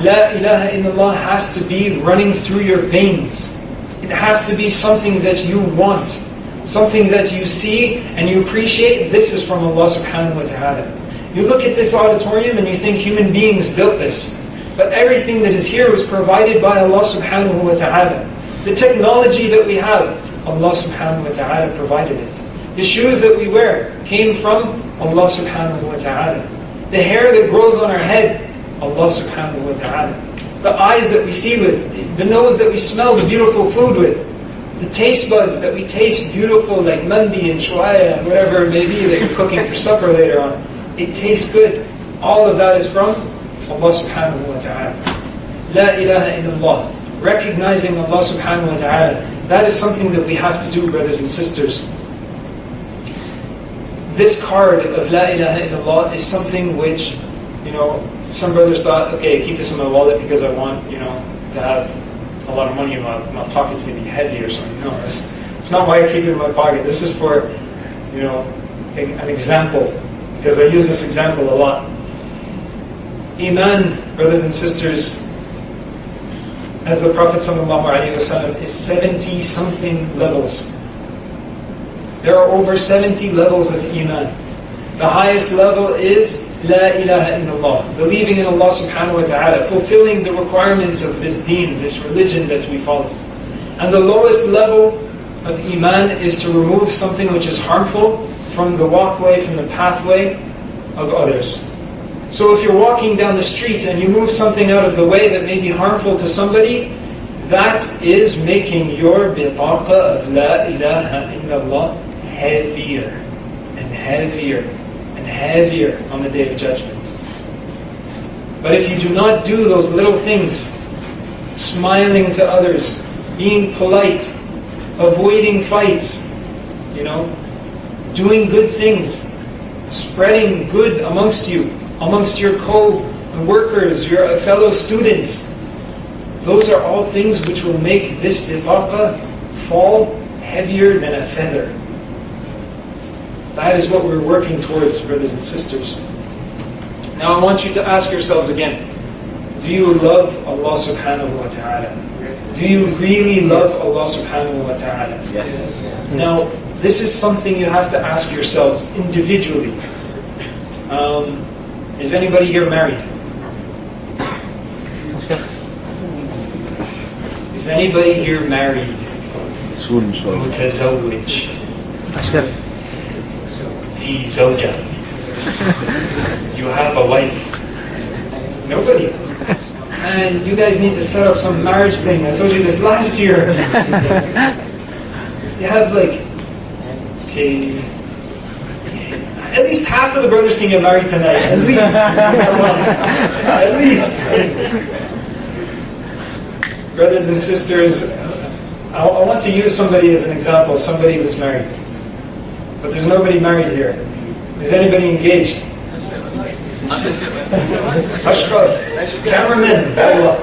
La ilaha illallah has to be running through your veins. It has to be something that you want, something that you see and you appreciate. This is from Allah subhanahu wa ta'ala. You look at this auditorium and you think human beings built this. But everything that is here was provided by Allah subhanahu wa ta'ala. The technology that we have, Allah subhanahu wa ta'ala provided it. The shoes that we wear came from Allah subhanahu wa ta'ala. The hair that grows on our head, Allah subhanahu wa ta'ala. The eyes that we see with, the nose that we smell the beautiful food with, the taste buds that we taste beautiful like mandi and shuaya and whatever it may be that you're cooking for supper later on. It tastes good. All of that is from Allah subhanahu wa ta'ala. La ilaha illallah. Recognizing Allah subhanahu wa ta'ala. That is something that we have to do, brothers and sisters. This card of La ilaha illallah is something which, some brothers thought, okay, I keep this in my wallet because I want, to have a lot of money in my pocket's going to be heavy or something. No, It's not why I keep it in my pocket. This is for, an example, because I use this example a lot. Iman, brothers and sisters, as the Prophet ﷺ is 70 something levels. There are over 70 levels of Iman. The highest level is La ilaha illallah, believing in Allah subhanahu wa ta'ala, fulfilling the requirements of this deen, this religion that we follow. And the lowest level of Iman is to remove something which is harmful from the walkway, from the pathway of others. So if you're walking down the street and you move something out of the way that may be harmful to somebody, that is making your bitaqa of La ilaha illallah heavier and heavier and heavier on the Day of Judgment. But if you do not do those little things, smiling to others, being polite, avoiding fights, doing good things, spreading good amongst you, amongst your co-workers, your fellow students, those are all things which will make this bitaqa fall heavier than a feather. That is what we're working towards, brothers and sisters. Now I want you to ask yourselves again, do you love Allah subhanahu wa ta'ala? Do you really love Allah subhanahu wa ta'ala? Yes. Now, this is something you have to ask yourselves individually. Is anybody here married? Is anybody here married? Soon, inshallah. متزوج Ashkar. في زوجة. You have a wife. Nobody. And you guys need to set up some marriage thing. I told you this last year. You have okay, at least half of the brothers can get married tonight. At least. At least. Brothers and sisters, I want to use somebody as an example, somebody who's married. But there's nobody married here. Is anybody engaged? Ashkar, cameraman, Bangla.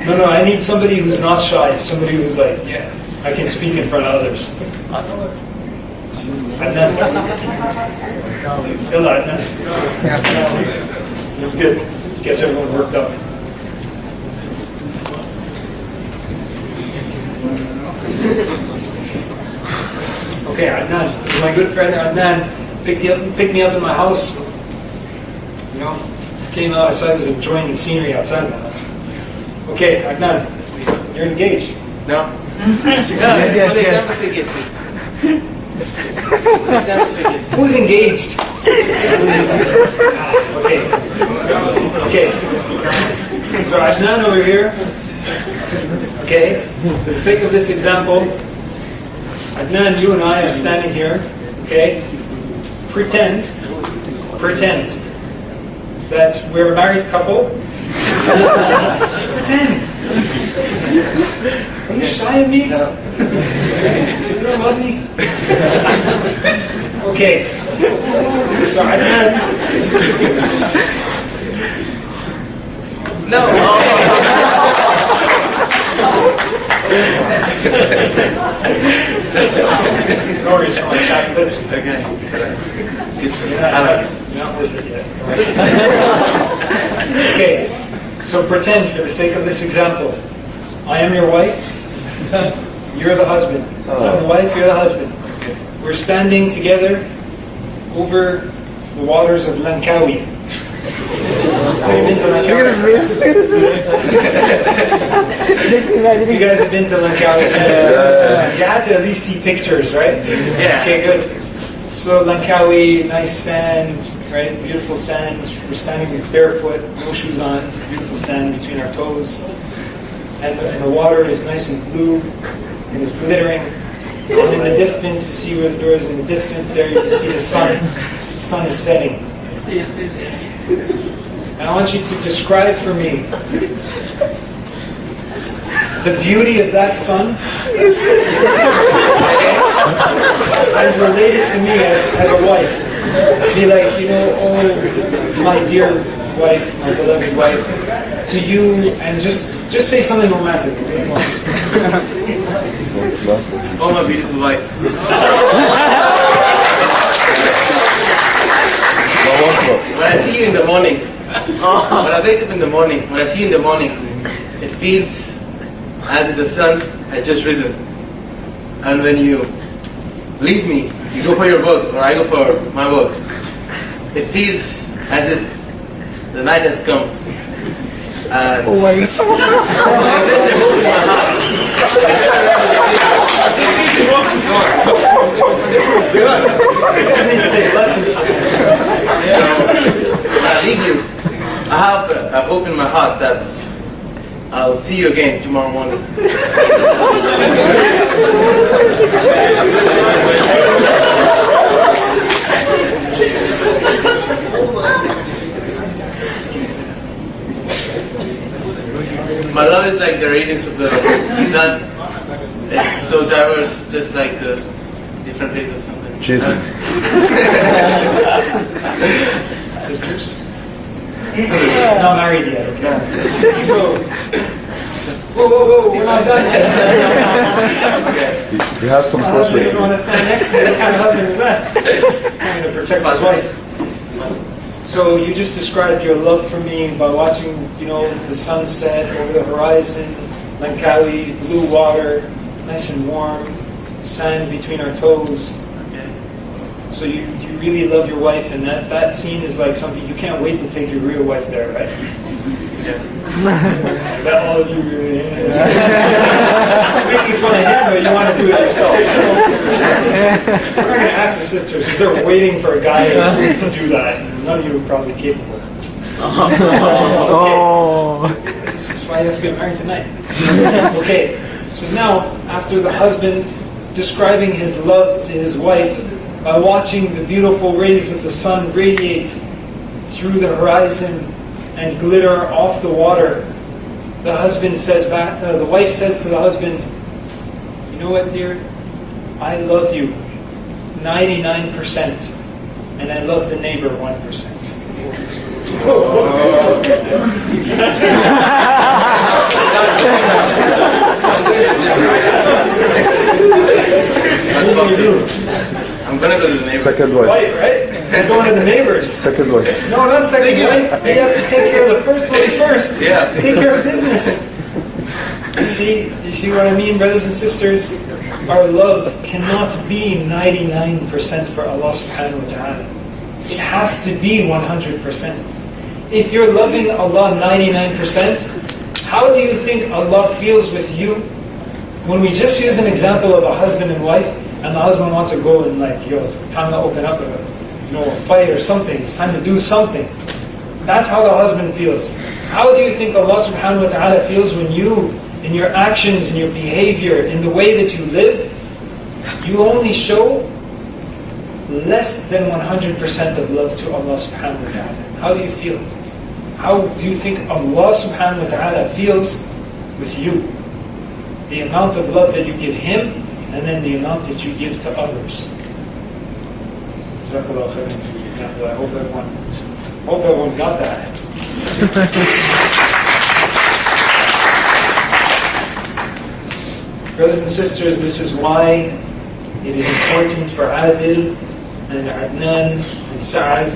No, I need somebody who's not shy, somebody who's I can speak in front of others. Adnan. Yalla, Adnan. This is good. This gets everyone worked up. Okay, Adnan. This is my good friend Adnan. Picked me up in my house. Came out, I saw he was enjoying the scenery outside my house. Okay, Adnan, you're engaged. No. Who's engaged? Okay. So Adnan over here. Okay. For the sake of this example, Adnan, you and I are standing here. Okay. Pretend that we're a married couple. Just pretend. Are you shy of me? No. You don't love me? Okay. So Adnan. No. No worries, I'm on chat lips. Okay. You're not with it yet. Okay, so pretend for the sake of this example, I am your wife, you're the husband. I'm the wife, you're the husband. We're standing together over the waters of Langkawi. Have you been to Langkawi? You guys have been to Langkawi. You had to at least see pictures, right? Yeah. Okay, good. So Langkawi, nice sand, right? Beautiful sand. We're standing barefoot, no shoes on, beautiful sand between our toes. And the water is nice and blue, and it's glittering. And in the distance, you see where the door is in the distance there, you can see the sun. The sun is setting. And I want you to describe for me the beauty of that sun and relate it to me as a wife. Be like, oh, my dear wife, my beloved wife, to you, and just say something romantic. Oh, my beautiful wife. When I see you in the morning, when I wake up in the morning, when I see you in the morning, it feels as if the sun had just risen. And when you leave me, you go for your work, or I go for my work, it feels as if the night has come. And Oh my God. When I leave you, I have hope in my heart that I'll see you again tomorrow morning. My love is like the radiance of the sun. It's so diverse, just like different rays of something. Sisters? He's not married yet, okay? So, whoa, we're not done yet. He has some Husband questions. doesn't want to stand next to me. What kind of husband is that? Trying to protect his wife. So you just described your love for me by watching, the sunset over the horizon, Langkawi, blue water, nice and warm, sand between our toes. So you really love your wife, and that scene is like something you can't wait to take your real wife there, right? Yeah. I bet all of you really making fun of him, but you want to do it yourself. We're going to ask the sisters because they're waiting for a guy to do that. None of you are probably capable. Okay. This is why you have to get married tonight. Okay, so now after the husband describing his love to his wife by watching the beautiful rays of the sun radiate through the horizon and glitter off the water, the husband says back, the wife says to the husband, "You know what, dear? I love you 99%, and I love the neighbor 1%." I'm gonna go to the neighbors. Second wife. Right? He's going to the neighbors. Second wife. No, not second wife. He has to take care of the first one first. Yeah. Take care of business. You see what I mean, brothers and sisters? Our love cannot be 99% for Allah subhanahu wa ta'ala. It has to be 100%. If you're loving Allah 99%, how do you think Allah feels with you? When we just use an example of a husband and wife, and the husband wants to go and it's time to open up a fight or something. It's time to do something. That's how the husband feels. How do you think Allah subhanahu wa ta'ala feels when you, in your actions, in your behavior, in the way that you live, you only show less than 100% of love to Allah subhanahu wa ta'ala? How do you feel? How do you think Allah subhanahu wa ta'ala feels with you? The amount of love that you give Him, and then the amount that you give to others. Jazakallah khairan for the example. I hope everyone got that. Brothers and sisters, this is why it is important for Adil and Adnan and Saad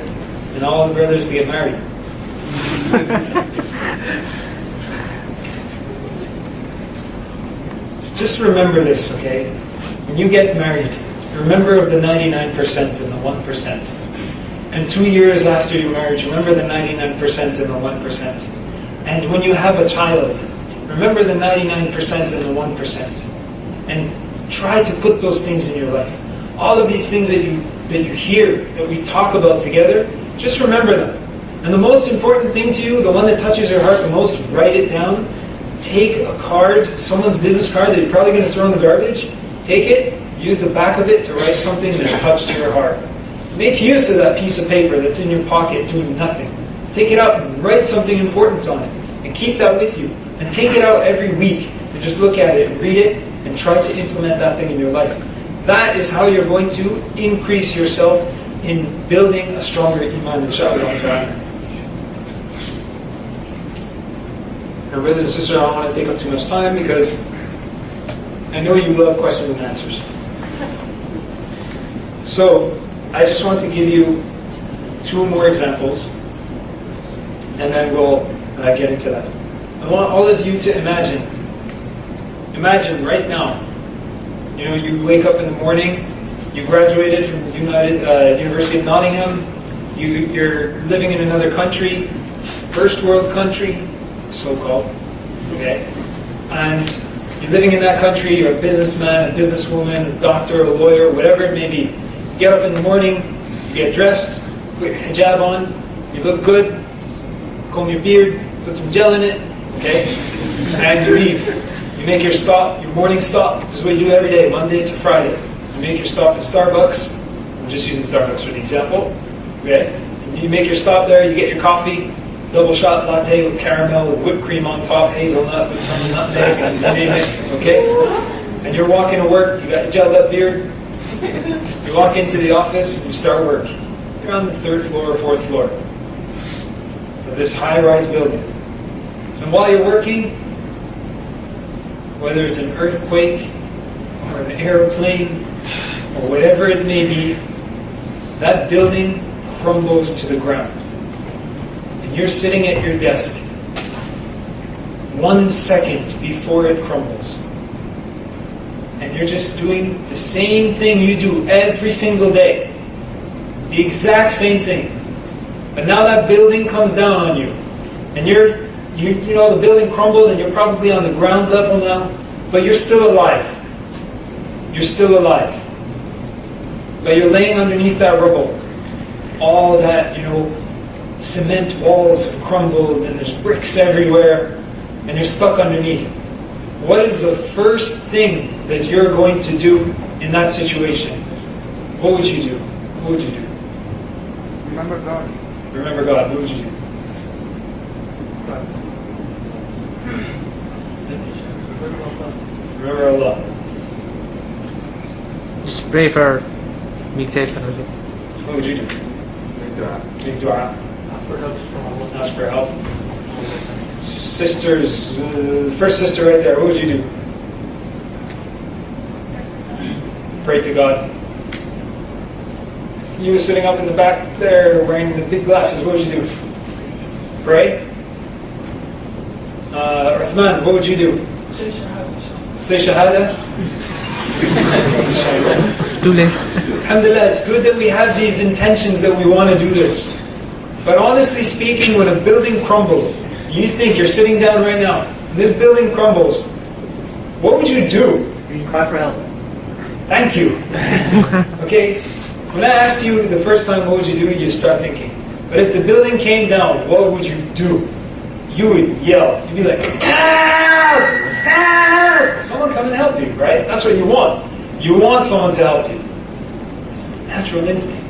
and all the brothers to get married. Just remember this, okay? When you get married, remember of the 99% and the 1%. And 2 years after your marriage, remember the 99% and the 1%. And when you have a child, remember the 99% and the 1%. And try to put those things in your life. All of these things that you hear, that we talk about together, just remember them. And the most important thing to you, the one that touches your heart the most, write it down. Take a card, someone's business card that you're probably going to throw in the garbage. Take it, use the back of it to write something that touched your heart. Make use of that piece of paper that's in your pocket doing nothing. Take it out and write something important on it. And keep that with you. And take it out every week and just look at it and read it and try to implement that thing in your life. That is how you're going to increase yourself in building a stronger iman, inshaAllah ta'ala. Now, brothers and sisters, I don't want to take up too much time because I know you love questions and answers. So, I just want to give you 2 more examples, and then we'll get into that. I want all of you to imagine right now, you wake up in the morning, you graduated from the University of Nottingham, you're living in another country, first world country, so-called, okay? And you're living in that country, you're a businessman, a businesswoman, a doctor, a lawyer, whatever it may be. You get up in the morning, you get dressed, put your hijab on, you look good, comb your beard, put some gel in it, okay? And you leave. You make your stop, your morning stop. This is what you do every day, Monday to Friday. You make your stop at Starbucks. I'm just using Starbucks for the example. Okay? You make your stop there, you get your coffee, double shot latte with caramel, with whipped cream on top, hazelnut with some nutmeg, and name it, okay? And you're walking to work, you got your gelled up beard. You walk into the office and you start work. You're on the 3rd floor or 4th floor of this high-rise building. And while you're working, whether it's an earthquake or an airplane or whatever it may be, that building crumbles to the ground. And you're sitting at your desk 1 second before it crumbles. And you're just doing the same thing you do every single day. The exact same thing. But now that building comes down on you. And the building crumbled and you're probably on the ground level now, but you're still alive. You're still alive. But you're laying underneath that rubble. All that, cement walls have crumbled and there's bricks everywhere and you're stuck underneath. What is the first thing that you're going to do in that situation? What would you do? What would you do? Remember God. Remember God. What would you do? Remember Allah. Just pray for meditation. What would you do? Make dua. Ask for help from Allah. Ask for help. Sisters, the first sister right there, what would you do? Pray to God. You were sitting up in the back there wearing the big glasses, what would you do? Pray? Uthman, what would you do? Say shahada? Too late. Alhamdulillah, it's good that we have these intentions that we want to do this. But honestly speaking, when a building crumbles, you think you're sitting down right now, this building crumbles, what would you do? You cry for help. Thank you. Okay? When I asked you the first time what would you do, you start thinking. But if the building came down, what would you do? You would yell. You'd be like, help! Help! Someone come and help you, right? That's what you want. You want someone to help you. It's a natural instinct.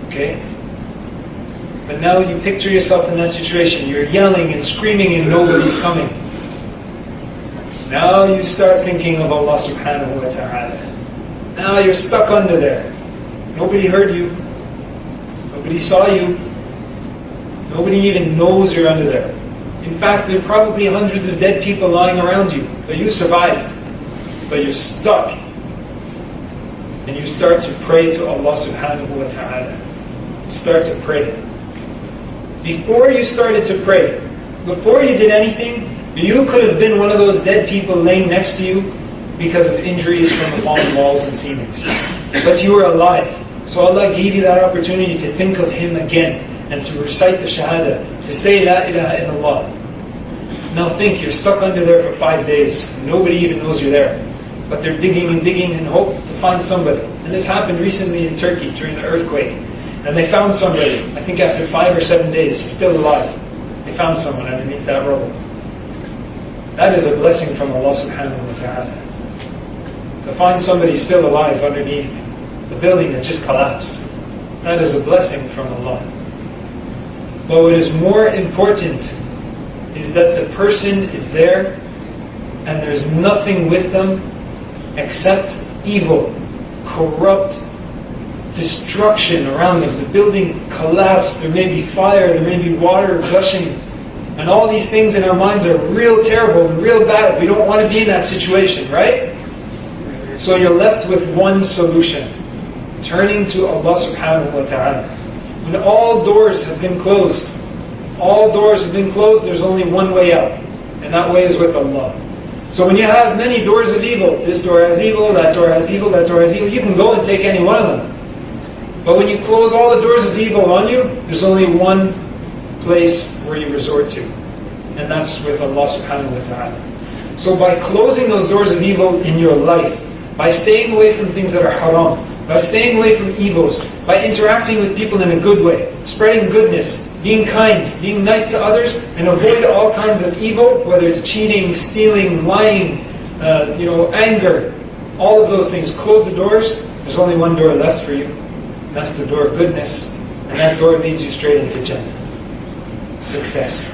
Okay? But now you picture yourself in that situation. You're yelling and screaming and nobody's coming. Now you start thinking of Allah subhanahu wa ta'ala. Now you're stuck under there. Nobody heard you. Nobody saw you. Nobody even knows you're under there. In fact, there are probably hundreds of dead people lying around you. But you survived. But you're stuck. And you start to pray to Allah subhanahu wa ta'ala. You start to pray. Before you started to pray, before you did anything, you could have been one of those dead people laying next to you because of injuries from the fallen walls and ceilings. But you were alive. So Allah gave you that opportunity to think of Him again and to recite the Shahada, to say La ilaha illallah. Now think, you're stuck under there for 5 days. Nobody even knows you're there. But they're digging and digging in hope to find somebody. And this happened recently in Turkey during the earthquake. And they found somebody, I think after 5 or 7 days, still alive. They found someone underneath that rubble. That is a blessing from Allah subhanahu wa ta'ala. To find somebody still alive underneath the building that just collapsed. That is a blessing from Allah. But what is more important is that the person is there and there's nothing with them except evil, corrupt, destruction around them. The building collapsed, there may be fire, there may be water gushing, And all these things in our minds are real terrible and real bad. We don't want to be in that situation, right? So you're left with one solution. Turning to Allah subhanahu wa ta'ala. When all doors have been closed, there's only one way out. And that way is with Allah. So when you have many doors of evil, this door has evil, that door has evil, that door has evil, you can go and take any one of them. But when you close all the doors of evil on you, there's only one place where you resort to. And that's with Allah subhanahu wa ta'ala. So by closing those doors of evil in your life, by staying away from things that are haram, by staying away from evils, by interacting with people in a good way, spreading goodness, being kind, being nice to others, and avoid all kinds of evil, whether it's cheating, stealing, lying, anger, all of those things. Close the doors. There's only one door left for you. And that's the door of goodness. And that door leads you straight into Jannah. Success.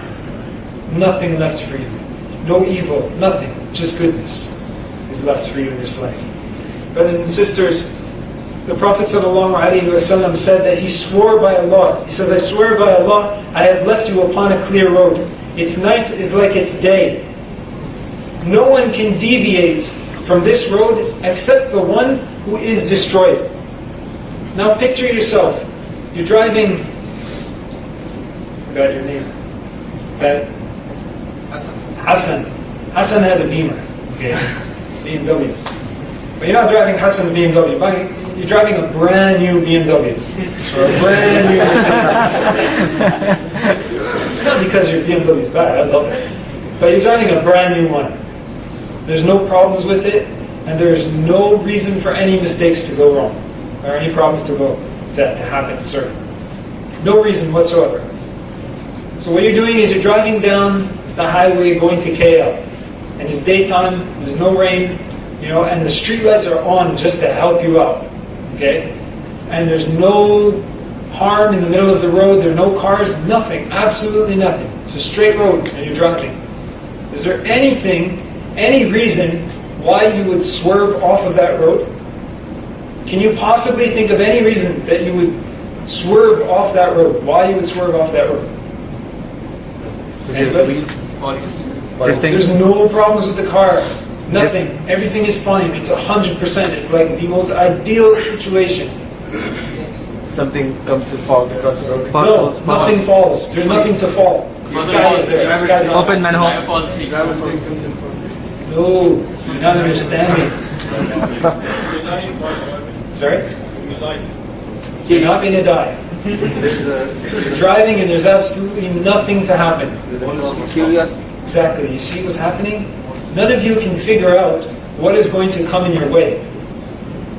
Nothing left for you. No evil, nothing. Just goodness is left for you in this life. Brothers and sisters, the Prophet ﷺ said that he swore by Allah. He says, I swear by Allah, I have left you upon a clear road. Its night is like its day. No one can deviate from this road except the one who is destroyed. Now picture yourself. You're driving... I forgot your name. Hassan. Hassan has a Beamer. Okay. BMW. But you're not driving Hassan's BMW. You're driving a brand new BMW. Or a brand new Mercedes. It's not because your BMW is bad, I love it. But you're driving a brand new one. There's no problems with it, and there's no reason for any mistakes to go wrong. Or any problems to happen, sorry. No reason whatsoever. So what you're doing is you're driving down the highway going to KL. And it's daytime, there's no rain, and the street lights are on just to help you out. Okay? And there's no harm in the middle of the road, there are no cars, nothing, absolutely nothing. It's a straight road and you're driving. Is there any reason why you would swerve off of that road? Can you possibly think of any reason that you would swerve off that road? Why you would swerve off that road? Anybody? There's no problems with the car. Nothing. Everything is fine. It's 100%. It's like the most ideal situation. Something comes to fall across the road. No, nothing falls. There's nothing to fall. The sky is there. The sky is not. Open manhole. No, you're not understanding. Sorry? You're not going to die. You're driving and there's absolutely nothing to happen. Exactly. You see what's happening? None of you can figure out what is going to come in your way.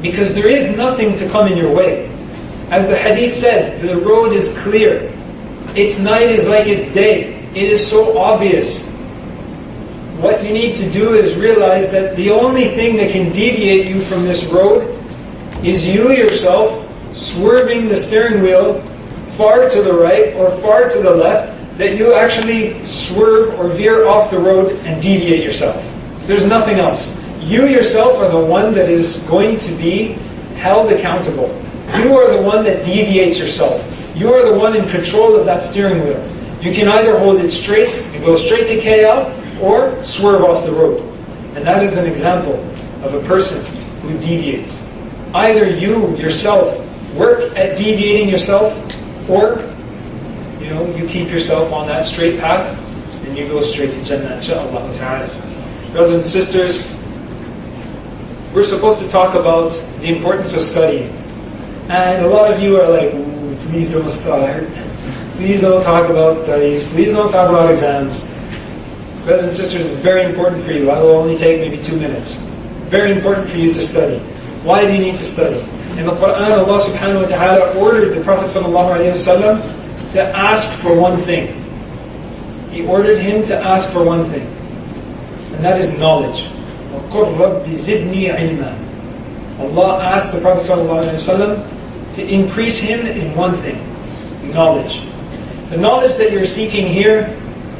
Because there is nothing to come in your way. As the hadith said, the road is clear. Its night is like its day. It is so obvious. What you need to do is realize that the only thing that can deviate you from this road is you yourself swerving the steering wheel far to the right or far to the left, that you actually swerve or veer off the road and deviate yourself. There's nothing else. You yourself are the one that is going to be held accountable. You are the one that deviates yourself. You are the one in control of that steering wheel. You can either hold it straight and go straight to KL or swerve off the road. And that is an example of a person who deviates. Either you yourself work at deviating yourself, or you keep yourself on that straight path and you go straight to Jannah, inshaAllah ta'ala. Brothers and sisters, we're supposed to talk about the importance of studying. And a lot of you are like, ooh, please don't start. Please don't talk about studies. Please don't talk about exams. Brothers and sisters, it's very important for you. I will only take maybe 2 minutes. Very important for you to study. Why do you need to study? In the Quran, Allah subhanahu wa ta'ala ordered the Prophet sallallahu alayhi wa sallam to ask for one thing. He ordered him to ask for one thing. And that is knowledge. وَقُلْ رَبِّ زِدْنِي عِلْمًا. Allah asked the Prophet ﷺ to increase him in one thing. Knowledge. The knowledge that you're seeking here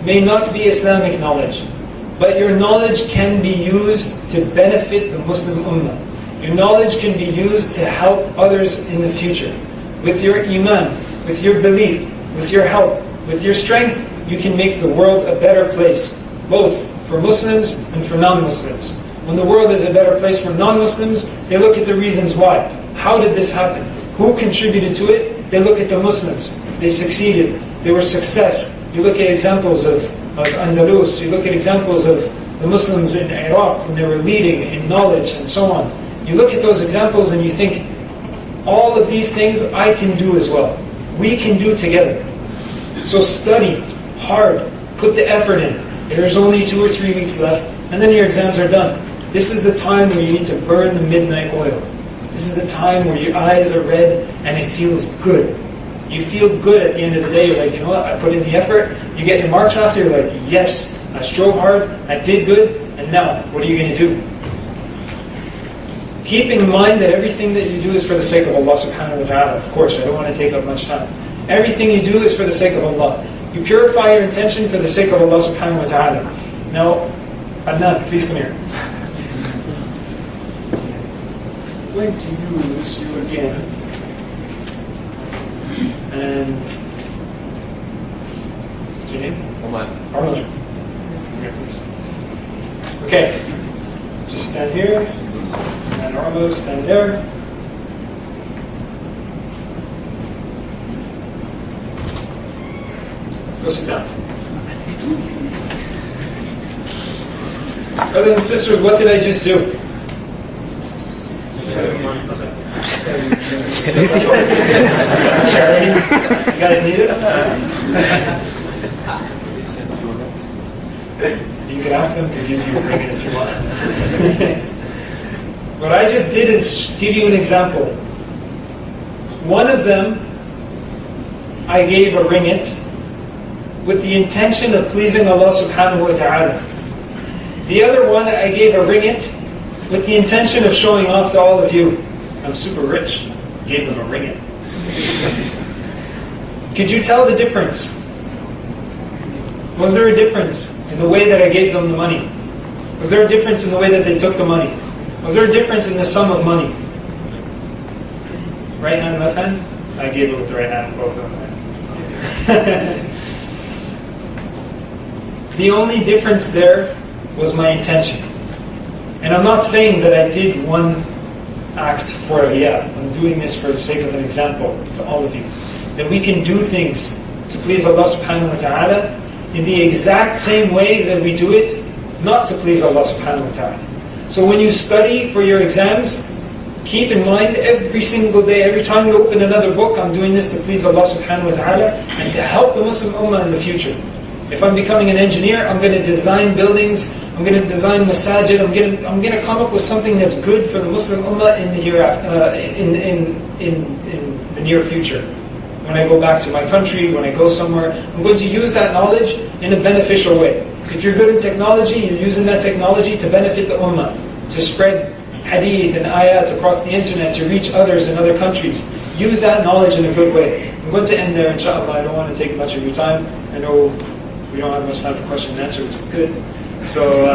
may not be Islamic knowledge, but your knowledge can be used to benefit the Muslim Ummah. Your knowledge can be used to help others in the future. With your iman, with your belief, with your help, with your strength, you can make the world a better place, both for Muslims and for non-Muslims. When the world is a better place for non-Muslims, they look at the reasons why. How did this happen? Who contributed to it? They look at the Muslims. They succeeded. They were success. You look at examples of Andalus. You look at examples of the Muslims in Iraq when they were leading in knowledge and so on. You look at those examples and you think, all of these things I can do as well. We can do together. So study hard. Put the effort in. There's only 2 or 3 weeks left, and then your exams are done. This is the time where you need to burn the midnight oil. This is the time where your eyes are red and it feels good. You feel good at the end of the day. You're like, you know what, I put in the effort. You get your marks after, you're like, yes, I strove hard, I did good, and now, what are you going to do? Keep in mind that everything that you do is for the sake of Allah subhanahu wa ta'ala. Of course, I don't want to take up much time. Everything you do is for the sake of Allah. You purify your intention for the sake of Allah subhanahu wa ta'ala. Now, Adnan, please come here. I'm going to use you again. And what's your name? Omar. Here, please. Okay. Just stand here. And Arlo, stand there. Go sit down. Brothers and sisters, what did I just do? Charity? You guys need it? You can ask them to give you a ring if you want. What I just did is give you an example. One of them, I gave a ringgit with the intention of pleasing Allah subhanahu wa ta'ala. The other one, I gave a ringgit with the intention of showing off to all of you. I'm super rich. Gave them a ringgit. Could you tell the difference? Was there a difference in the way that I gave them the money? Was there a difference in the way that they took the money? Was there a difference in the sum of money? Right hand, left hand? I gave it with the right hand, both of them. The only difference there was my intention. And I'm not saying that I did one act for riyah. I'm doing this for the sake of an example to all of you. That we can do things to please Allah subhanahu wa ta'ala in the exact same way that we do it not to please Allah subhanahu wa ta'ala. So when you study for your exams, keep in mind every single day, every time you open another book, I'm doing this to please Allah subhanahu wa ta'ala and to help the Muslim Ummah in the future. If I'm becoming an engineer, I'm going to design buildings, I'm going to design masajid, I'm going to come up with something that's good for the Muslim Ummah in the hereafter, in the near future. When I go back to my country, when I go somewhere, I'm going to use that knowledge in a beneficial way. If you're good in technology, you're using that technology to benefit the Ummah, to spread hadith and ayat across the internet, to reach others in other countries. Use that knowledge in a good way. I'm going to end there, inshallah. I don't want to take much of your time. I know we don't have much time for question and answer, which is good. So,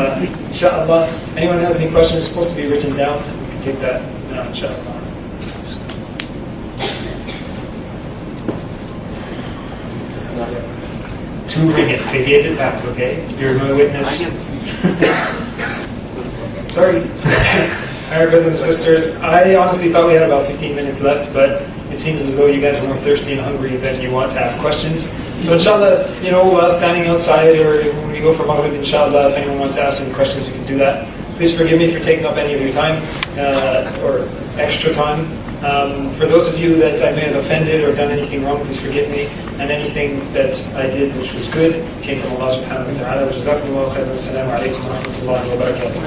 inshallah, anyone has any questions, it's supposed to be written down. We can take that now, inshallah. 2 ringgit. They gave it back, okay? You're my witness. Sorry. Alright, brothers and sisters, I honestly thought we had about 15 minutes left, but it seems as though you guys are more thirsty and hungry than you want to ask questions. So inshallah, while standing outside or when we go for Maghrib, inshallah, if anyone wants to ask any questions, you can do that. Please forgive me for taking up any of your time, or extra time. For those of you that I may have offended or done anything wrong, please forgive me. And anything that I did which was good came from Allah subhanahu wa ta'ala. Jazakumullahu khairan. Assalamu alaikum wa rahmatullahi wa barakatuh.